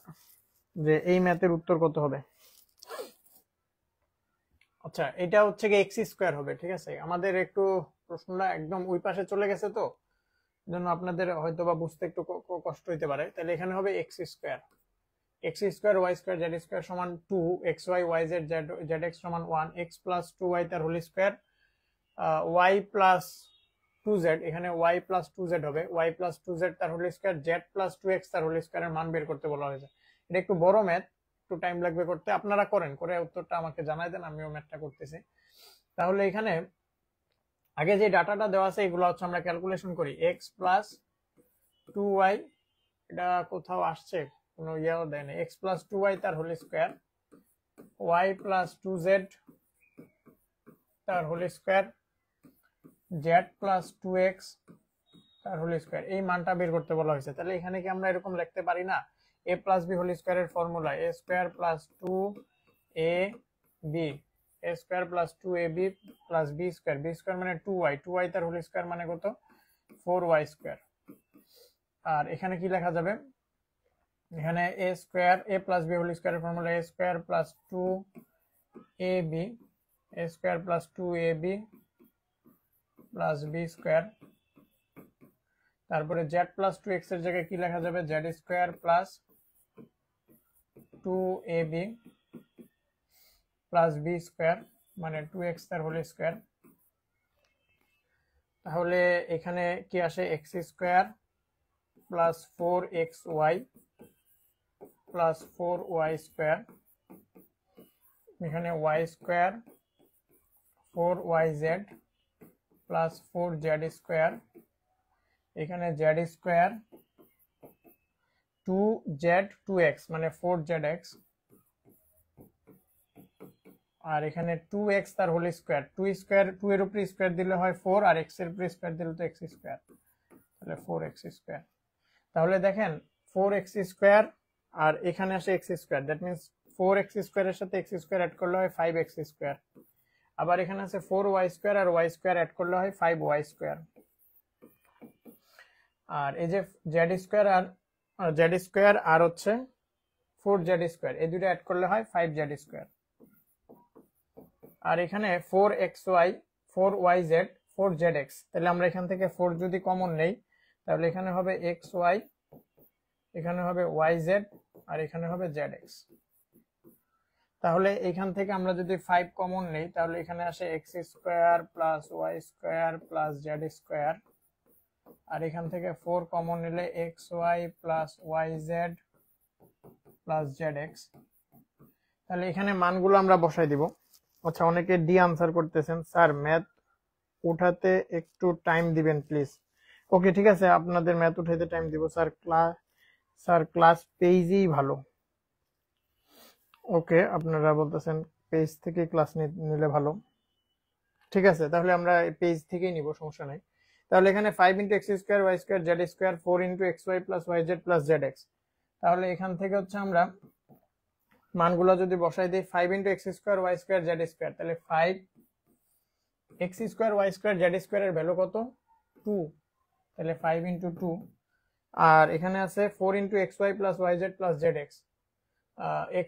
যে এই ম্যাথের উত্তর কত হবে। আচ্ছা, এটা হচ্ছে কি এক্স স্কোয়ার হবে, ঠিক আছে। আমাদের একটু প্রশ্নটা একদম ওই পাশে চলে গেছে, তো জন্য আপনাদের হয়তো বা বুঝতে একটু কষ্ট হইতে পারে। তাহলে এখানে হবে X square, X square Y square Z square সমান two, X Y Y Z Z X সমান one, x plus two Y তার whole square, Y plus 2z, এখানে y প্লাস 2z হবে, y প্লাস 2z তার whole square, z plus 2x তার whole স্কয়ারের মান বের করতে বলা হয়েছে। এটা একটু বড় ম্যাথ, একটু টাইম লাগবে করতে, আপনারা করেন, করে উত্তরটা আমাকে জানাই দেন, আমিও ম্যাথটা করতেছি। তাহলে এখানে আগে যে ডাটাটা দেওয়া আছে এগুলো হচ্ছে আমরা ক্যালকুলেশন করি। x প্লাস 2y, এটা কোথাও আসছে, কোনো ইয়াও দেয় না, x প্লাস 2y তার whole square, y plus 2z তার whole square, z plus 2x তার হোল স্কয়ার, এই মানটা বের করতে বলা হয়েছে। তাহলে এখানে কি আমরা এরকম লিখতে পারি না, a প্লাস b হোল স্কয়ারের formula a square plus 2ab, a square plus 2ab plus b square, b square মানে 2y, 2y তার হোল স্কয়ার মানে কত, 4y স্কয়ার। আর এখানে কি লেখা যাবে, এখানে a square, a plus b whole স্কয়ারের formula a square plus 2ab, a square plus 2ab plus b square, তারপরে z প্লাস 2x এর জায়গায় কি লেখা যাবে, z square plus 2ab plus b square মানে 2x তার হোল স্কয়ার। তাহলে এখানে কি আসে, x square plus 4xy plus 4y square, এখানে y square 4yz plus 4z square, এখানে z স্কয়ার 2z 2x মানে 4zx, আর এখানে 2x তার হোল স্কয়ার, 2 স্কয়ার 2 এর উপরে স্কয়ার দিলে হয় 4, আর x এর উপরে স্কয়ার দিলে তো x স্কয়ার, তাহলে 4x স্কয়ার। তাহলে দেখেন 4x স্কয়ার আর এখানে আসে x square, that means 4x স্কয়ারের সাথে x স্কয়ার অ্যাড করলে হয় 5x স্কয়ার। আবার এখানে আছে 4y স্কয়ার আর y স্কয়ার অ্যাড করলে হয় 5y স্কয়ার। আর এই যে z স্কয়ার আর z স্কয়ার আর হচ্ছে 4z স্কয়ার, এই দুটো অ্যাড করলে হয় 5z স্কয়ার। আর এখানে 4xy 4yz 4zx, তাহলে আমরা এখান থেকে 4 যদি কমন নেই তাহলে এখানে হবে xy, এখানে হবে yz আর এখানে হবে zx। তাহলে এখান থেকে আমরা যদি 5 কমন নেই তাহলে এখানে আসে x square plus y square plus z square, আর এখান থেকে 4 কমন নিলে xy plus yz plus zx। তাহলে এখানে মানগুলো আমরা বসাই দিব। আচ্ছা, অনেকে ডি আনসার করতেছেন, স্যার ম্যাথ উঠাতে একটু টাইম দিবেন প্লিজ। ওকে ঠিক আছে, আপনাদের ম্যাথ উঠাইতে টাইম দিব স্যার, ক্লাস পেজই ভালো। ওকে, আপনারা বলতেছেন পেজ থেকে ক্লাস নিলে ভালো, ঠিক আছে, তাহলে আমরা পেজ থেকেই নিব, সমস্যা নাই। তাহলে এখানে 5 × x square y square z square 4 × xy plus yz plus zx। তাহলে এখান থেকে হচ্ছে আমরা মানগুলো যদি বসাই দিই, 5 × x square y square z square, তাহলে 5x square y square z square এর ভ্যালু কত, 2, তাহলে 5 × 2। আর এখানে আছে 4 × xy plus yz plus zx,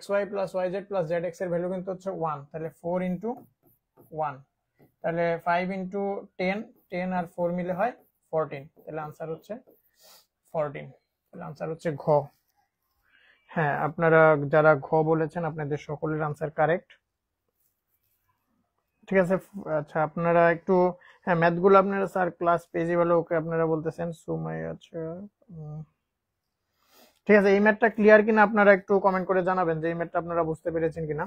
xy plus yz plus zx এর ভ্যালু কিন্তু হচ্ছে 1, তাহলে 4 × 1, তাহলে 5 × 10, 10 আর 4 মিলে হয় 14, তাহলে आंसर হচ্ছে 14, তাহলে आंसर হচ্ছে ঘ। হ্যাঁ, আপনারা যারা ঘ বলেছেন আপনাদের সকলের आंसर কারেক্ট, ঠিক আছে। আচ্ছা, আপনারা একটু হ্যাঁ ম্যাথগুলো আপনারা স্যার ক্লাস পেজে ভালো, ওকে আপনারা বলতেছেন সুমাই। আচ্ছা ঠিক আছে, এই ম্যাথটা ক্লিয়ার কিনা আপনারা একটু কমেন্ট করে জানাবেন যে এই ম্যাথটা আপনারা বুঝতে পেরেছেন কিনা।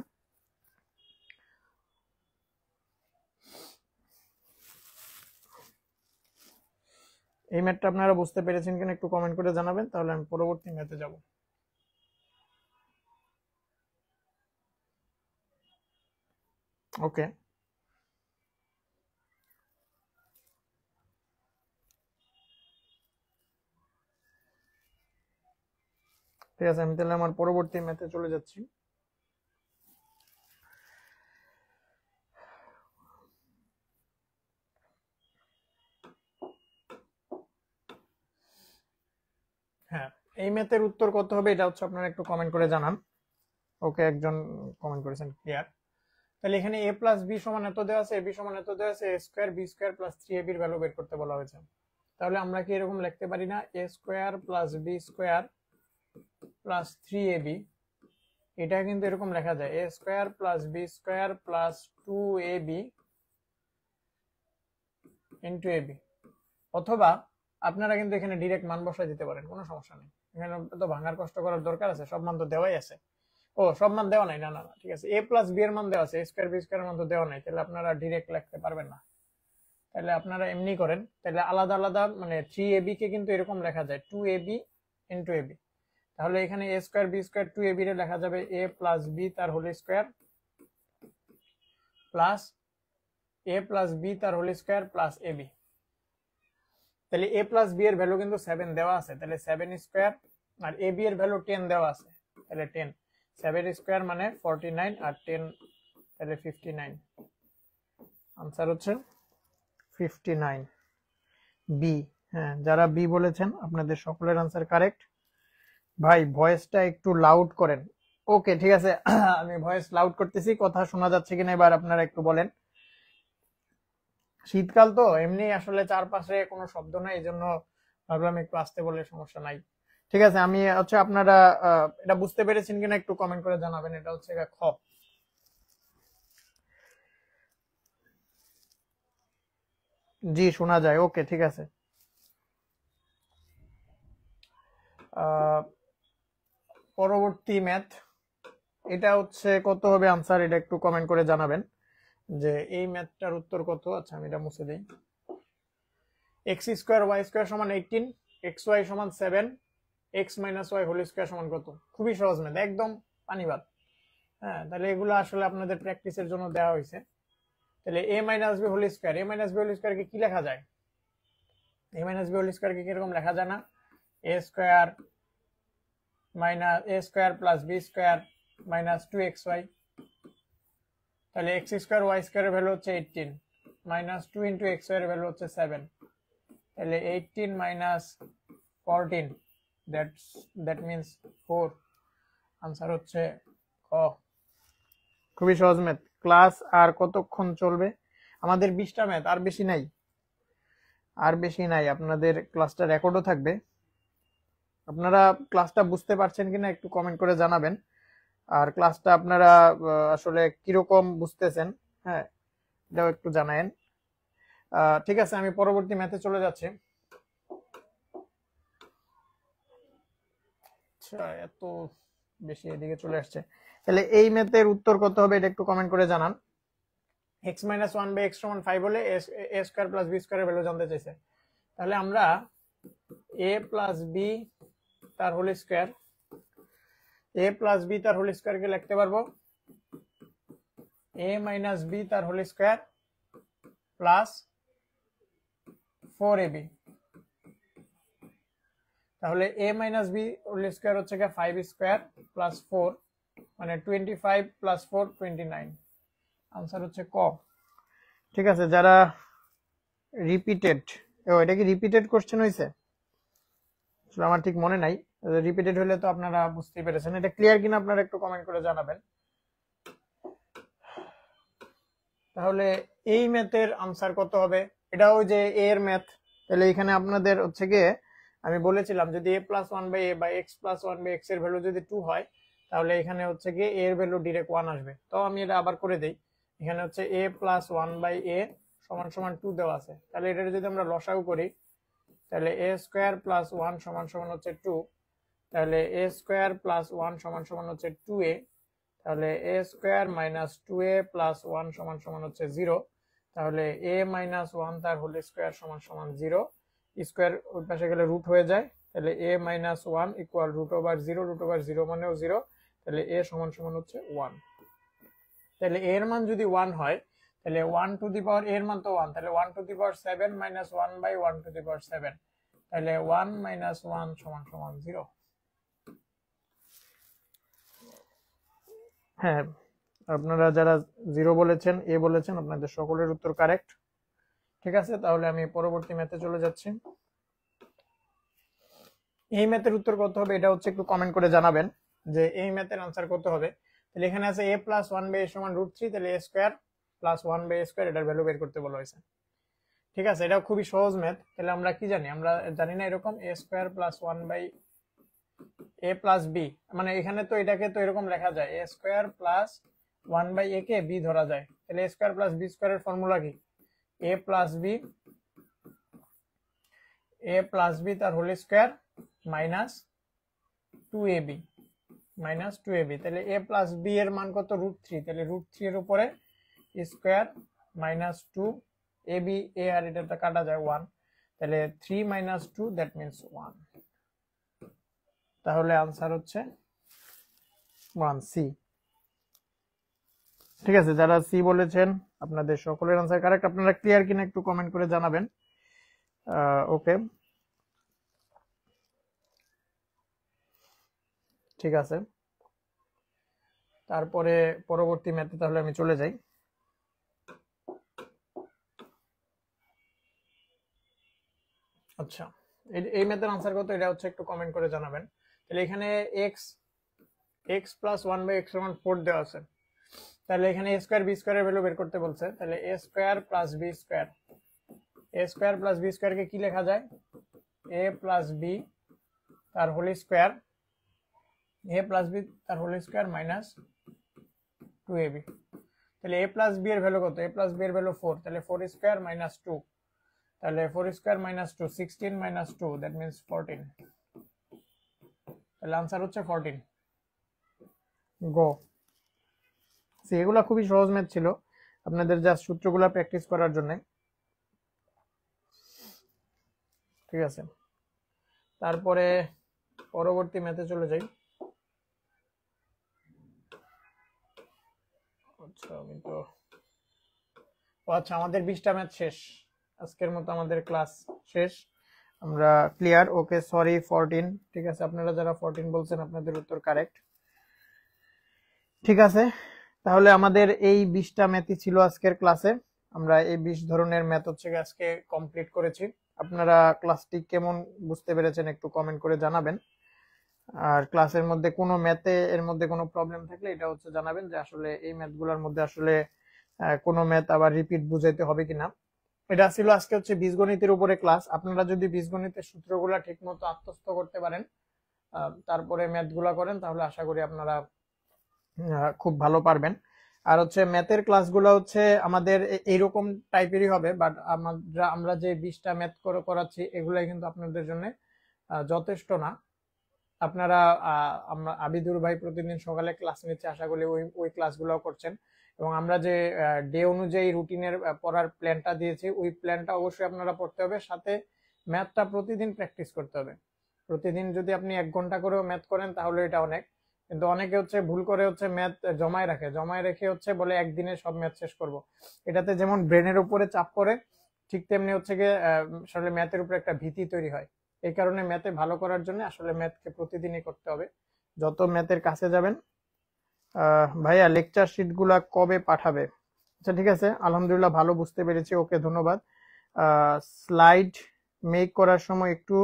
এই ম্যাথটা আপনারা বুঝতে পেরেছেন কিনা একটু কমেন্ট করে জানাবেন, তাহলে আমি পরবর্তী ম্যাথে যাব। ওকে, ঠিক আছে, আমি তাহলে আমার পরবর্তী ম্যাথে চলে যাচ্ছি। হ্যাঁ, এই ম্যাথের উত্তর কত হবে এটা হচ্ছে আপনারা একটু কমেন্ট করে জানান। ওকে, একজন কমেন্ট করেছেন ক্লিয়ার। তাহলে এখানে a প্লাস b সমান এত দেওয়া আছে, ab সমান এত দেওয়া আছে, a square b square plus 3ab এর ভ্যালু বের করতে বলা হয়েছে। তাহলে আমরা কি এরকম লিখতে পারি না, a square plus b square plus 3ab, এটা কিন্তু এরকম লেখা যায় a square plus b square plus 2ab into ab, অথবা আপনারা কিন্তু এখানে ডিরেক্ট মান বসায় দিতে পারেন, কোনো সমস্যা নেই। এখানে তো ভাঙার কষ্ট করার দরকার আছে? সব মান তো দেওয়াই আছে। ও, সব মান দেওয়া নাই, না না না, ঠিক আছে। a প্লাস বি এর মান দেওয়া আছে, a স্কয়ার বি স্কয়ার এর মান তো দেওয়া নাই, তাহলে আপনারা ডিরেক্ট লিখতে পারবেন না। তাহলে আপনারা এমনি করেন, তাহলে আলাদা আলাদা মানে 3ab কে কিন্তু এরকম লেখা যায় 2ab ইনটু ab। তাহলে এখানে a square B square 2ab এর লেখা যাবে a প্লাস বি তার whole square plus a plus B তার হোল স্কয়ার প্লাস ab। তাহলে a প্লাস বি এর ভ্যালু কিন্তু 7 দেওয়া আছে, তাহলে 7 স্কয়ার, আর ab এর ভ্যালু 10 দেওয়া আছে, তাহলে 10। 7 স্কয়ার মানে 49 আর 10 তাহলে 59। आंसर হচ্ছে 59 বি। হ্যাঁ, যারা বি বলেছেন আপনাদের সকলের आंसर কারেক্ট। ভাই ভয়েসটা একটু লাউড করেন। ওকে, ঠিক আছে, আমি ভয়েস লাউড করতেছি, কথা শোনা যাচ্ছে কিনা এবার আপনারা একটু বলেন। শীতকাল তো এমনি আসলে চারপাশে কোনো শব্দ নাই, এজন্য ভাবলাম একটু আস্তে বললে সমস্যা নাই। ঠিক আছে, আমি হচ্ছে আপনারা এটা বুঝতে পেরেছেন কিনা একটু কমেন্ট করে জানাবেন। এটা হচ্ছে খ। জি, শোনা যায়, ওকে, ঠিক আছে। পরবর্তী ম্যাথ, এটা হচ্ছে কত হবে आंसर, এটা একটু কমেন্ট করে জানাবেন যে এই ম্যাথটার উত্তর কত। আচ্ছা, আমি এটা মুছে দেই। x স্কয়ার y স্কয়ার সমান 18, xy সমান 7, x minus y whole square সমান কত? খুবই সহজ ম্যাথ, একদম পানিবাদ। হ্যাঁ, তাহলে এগুলো আসলে আপনাদের প্র্যাকটিসের জন্য দেওয়া হয়েছে। তাহলে a minus b whole square, a minus b whole স্কয়ারকে কি লেখা যায়? a মাইনাস b হোল স্কয়ারকে কি এরকম লেখা যায় না? a square minus a square plus b square minus 2xy। তাহলে x স্কয়ার y স্কয়ারের ভ্যালু হচ্ছে 18 মাইনাস 2 ইনটু xy এর ভ্যালু হচ্ছে 7, তাহলে 18 মাইনাস 14, দ্যাট মিন্স 4। आंसर হচ্ছে খ। খুবই সহজ ম্যাথ। ক্লাস আর কতক্ষণ চলবে? আমাদের 20টা ম্যাথ, আর বেশি নাই, আর বেশি নাই। আপনাদের ক্লাসটা রেকর্ডও থাকবে। আপনারা ক্লাসটা বুঝতে পারছেন কিনা একটু কমেন্ট করে জানাবেন, আর ক্লাসটা আপনারা আসলে কিরকম বুঝতেছেন, হ্যাঁ, এটাও একটু জানায়েন। ঠিক আছে, আমি পরবর্তী ম্যাথে চলে যাচ্ছি। আচ্ছা, এত বেশি এদিকে চলে আসছে। তাহলে এই ম্যাথের উত্তর কত হবে এটা একটু কমেন্ট করে জানান। x মাইনাস 1 বাই x সমান 5 হলে a স্কয়ার প্লাস b স্কয়ারের ভ্যালু জানতে চাইছে। তাহলে আমরা a প্লাস b তার whole square, a plus b তার হোল স্কয়ারকে লিখতে পারবো a মাইনাস b তার হোল স্কয়ার প্লাস 4ab। তাহলে a minus b whole square হচ্ছে 5 স্কয়ার প্লাস 4 মানে 25 প্লাস 4 29। आंसर হচ্ছে ক। ঠিক আছে, যারা রিপিটেড, এটা কি রিপিটেড কোশ্চেন হয়েছে? আসলে আমার ঠিক মনে নাই, রিপিটেড হলে তো আপনারা বুঝতেই পেরেছেন। এটা ক্লিয়ার কিনা আপনারা একটু কমেন্ট করে জানাবেন। তাহলে এই ম্যাথের आंसर কত হবে? এটাও যে a এর ম্যাথ, তাহলে এখানে আপনাদের হচ্ছে গিয়ে আমি বলেছিলাম যদি a প্লাস 1 বাই a বা x প্লাস 1 বাই x এর ভ্যালু যদি 2 হয়, তাহলে এখানে হচ্ছে গিয়ে a এর ভ্যালু ডাইরেক্ট 1 আসবে। তো আমি এটা আবার করে দেই। এখানে হচ্ছে a প্লাস 1 বাই a সমান সমান 2 দেওয়া আছে, তাহলে এটা যদি আমরা লসাগু করি তাহলে a স্কয়ার প্লাস 1 সমান সমান হচ্ছে 2, তাহলে a স্কয়ার প্লাস 1 সমান সমান হচ্ছে 2a, তাহলে a square minus 2a plus 1 সমান সমান হচ্ছে 0, তাহলে a মাইনাস 1 তার হোল স্কয়ার সমান সমান 0, স্কয়ার ওই পাশে গেলে রুট হয়ে যায়, তাহলে a minus 1 equal root over 0, root over 0 মানেও 0, তাহলে a সমান সমান হচ্ছে 1। তাহলে a এর মান যদি 1 হয় তাহলে 1 টু দি পাওয়ার এর মান তো 1, তাহলে 1 to the power 7 minus 1 by 1 to the power 7, তাহলে 1 মাইনাস 1 সমান সমান 0। হ্যাঁ, আপনারা যারা 0 বলেছেন, a বলেছেন, আপনাদের সকলের উত্তর কারেক্ট। ঠিক আছে, তাহলে আমি পরবর্তী ম্যাথে চলে যাচ্ছি। এই ম্যাথের উত্তর কত হবে এটা হচ্ছে একটু কমেন্ট করে জানাবেন যে এই ম্যাথের आंसर কত হবে। তাহলে এখানে আছে a প্লাস 1 বাই a সমান √3, তাহলে a square plus 1 by a square এটার ভ্যালু বের করতে বলা হয়েছে। ঠিক আছে, এটা খুবই সহজ ম্যাথ। তাহলে আমরা কি জানি? আমরা জানি না এরকম a square plus 1 by a plus b, মানে এখানে তো এটাকে তো এরকম লেখা যায় a square plus 1 by a কে b ধরা যায়, তাহলে a স্কয়ার প্লাস b স্কয়ারের ফর্মুলা কি? a plus b A plus B তার হোল স্কোয়ার মাইনাস 2ab তাহলে a প্লাস b এর মান কত √3, তাহলে √3 এর উপরে স্কোয়ার মাইনাস 2 ab a আর এটা কাটা যায় 1, তাহলে 3 মাইনাস 2 দ্যাট মিন্স 1। তাহলে आंसर হচ্ছে 1 সি। ঠিক আছে, যারা সি বলেছেন আপনাদের সকলের आंसर কারেক্ট। আপনারা ক্লিয়ার কিনা একটু কমেন্ট করে জানাবেন। ওকে, ঠিক আছে। তারপরে পরবর্তী ম্যাথে তাহলে আমি চলে যাই। আচ্ছা, এই ম্যাথের आंसर কত এটা হচ্ছে একটু কমেন্ট করে জানাবেন। তাহলে এখানে x প্লাস 1/x সমান 4 দেওয়া আছে, তাহলে এখানে a স্কয়ার b স্কয়ারের ভ্যালু বের করতে বলছে। তাহলে a square plus b square কে কি লেখা যায়? a প্লাস b তার হোল স্কয়ার মাইনাস 2ab। তাহলে a প্লাস b এর ভ্যালু কত? a প্লাস b এর ভ্যালু 4, তাহলে 4 স্কয়ার মাইনাস 2, তাহলে 4 square minus 2 16 minus 2 that means 14। তাহলে आंसर হচ্ছে 14। গো। এগুলা খুবই সহজ ম্যাথ ছিল, আপনাদের জাস্ট সূত্রগুলা প্র্যাকটিস করার জন্য। ঠিক আছে, তারপরে পরবর্তী ম্যাথে চলে যাই। আচ্ছা আচ্ছা, আমাদের 20টা ম্যাথ শেষ, আজকের মতো আমাদের ক্লাস শেষ, আমরা ক্লিয়ার। ওকে, সরি 14। ঠিক আছে, আপনারা যারা 14 বলছেন আপনাদের উত্তর কারেক্ট। ঠিক আছে, তাহলে আমাদের এই 20টা ম্যাথই ছিল আজকের ক্লাসে। আমরা এই 20 ধরনের ম্যাথ হচ্ছে আজকে কমপ্লিট করেছি। আপনারা ক্লাসটি কেমন বুঝতে পেরেছেন একটু কমেন্ট করে জানাবেন। আর ক্লাসের মধ্যে কোনো ম্যাথে এর মধ্যে কোনো প্রবলেম থাকলে এটা হচ্ছে জানাবেন, যে আসলে এই ম্যাথগুলোর মধ্যে আসলে কোনো ম্যাথ আবার রিপিট বুঝাইতে হবে কিনা। এটা ছিল আজকে হচ্ছে বীজগণিতের উপরে ক্লাস। আপনারা যদি বীজগণিতের সূত্রগুলা ঠিকমতো আত্মস্থ করতে পারেন, তারপরে ম্যাথগুলা করেন, তাহলে আশা করি আপনারা খুব ভালো পারবেন। আর হচ্ছে ম্যাথের ক্লাসগুলো হচ্ছে আমাদের এইরকম টাইপেরই হবে, বাট আমরা যে 20টা ম্যাথ করাচ্ছি এগুলাই কিন্তু আপনাদের জন্য যথেষ্ট না। আপনারা আবিদুর ভাই প্রতিদিন সকালে ক্লাস নিচ্ছে, আশা করি ওই ক্লাসগুলো করছেন, এবং আমরা যে ডে অনুযায়ী রুটিনের পড়ার প্ল্যানটা দিয়েছি ওই প্ল্যানটা অবশ্যই আপনারা পড়তে হবে, সাথে ম্যাথটা প্রতিদিন প্র্যাকটিস করতে হবে। প্রতিদিন যদি আপনি 1 ঘন্টা করেও ম্যাথ করেন তাহলে এটা অনেক, কিন্তু অনেকে হচ্ছে ভুল করে হচ্ছে ম্যাথ জমায় রেখে হচ্ছে বলে একদিনে সব ম্যাথ শেষ করব। এটাতে যেমন ব্রেনের উপরে চাপ পড়ে, ঠিক তেমনি হচ্ছে গিয়ে আসলে ম্যাথের উপরে একটা ভীতি তৈরি হয়। এই কারণে ম্যাথে ভালো করার জন্য আসলে ম্যাথকে প্রতিদিনই করতে হবে। যত ম্যাথের কাছে যাবেন। ভাইয়া লেকচার শিট গুলা কবে পাঠাবে? আচ্ছা ঠিক আছে, আলহামদুলিল্লাহ ভালো বুঝতে পেরেছি, ওকে ধন্যবাদ। স্লাইড মেক করার সময় একটু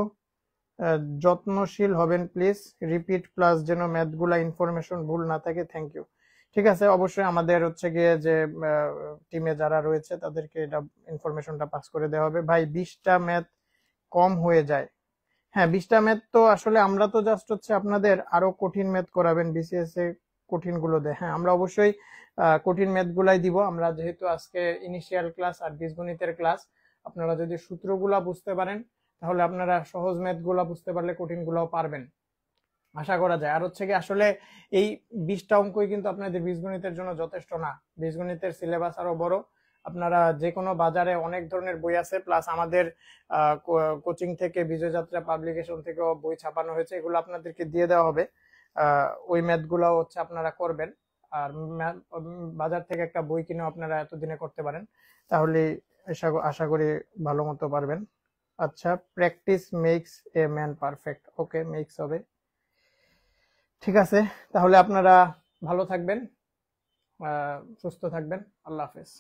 যত্নশীল হবেন প্লিজ, রিপিট প্লাস যেন ম্যাথগুলা ইনফরমেশন ভুল না থাকে, থ্যাংক ইউ। ঠিক আছে, অবশ্যই আমাদের হচ্ছে গিয়ে যে টিমে যারা রয়েছে তাদেরকে এটা ইনফরমেশনটা পাস করে দেওয়া হবে। ভাই 20টা ম্যাথ কম হয়ে যায়। হ্যাঁ, 20টা ম্যাথ তো আসলে আমরা তো জাস্ট হচ্ছে আপনাদের আরো কঠিন ম্যাথ করাবেন বিসিএস এ কঠিন গুলো দেয়। হ্যাঁ, আমরা অবশ্যই কঠিন ম্যাথ গুলাই দিব। আমরা যেহেতু আজকে ইনিশিয়াল ক্লাস আর বীজগণিতের ক্লাস, আপনারা যদি সূত্রগুলা বুঝতে পারেন তাহলে আপনারা সহজ ম্যাথ গুলা বুঝতে পারলে কঠিন গুলাও পারবেন, আশা করা যায়। আর হচ্ছে কি আসলে এই 20টা অঙ্কই কিন্তু আপনাদের বীজগণিতের জন্য যথেষ্ট না, বীজগণিতের সিলেবাস আরো বড়। আপনারা যে কোনো বাজারে অনেক ধরনের বই আছে, প্লাস আমাদের কোচিং থেকে বিজয় যাত্রা পাবলিকেশন থেকেও বই ছাপানো হয়েছে, এগুলো আপনাদেরকে দিয়ে দেওয়া হবে। ওই ম্যাথ গুলো হচ্ছে আপনারা করবেন, আর বাজার থেকে একটা বই কিনেও আপনারা এতদিনে করতে পারেন, তাহলে আশা করি ভালো মতো পারবেন। আচ্ছা, practice makes a man perfect. Okay, makes হবে। ঠিক আছে, তাহলে আপনারা ভালো থাকবেন, সুস্থ থাকবেন। আল্লাহ হাফেজ।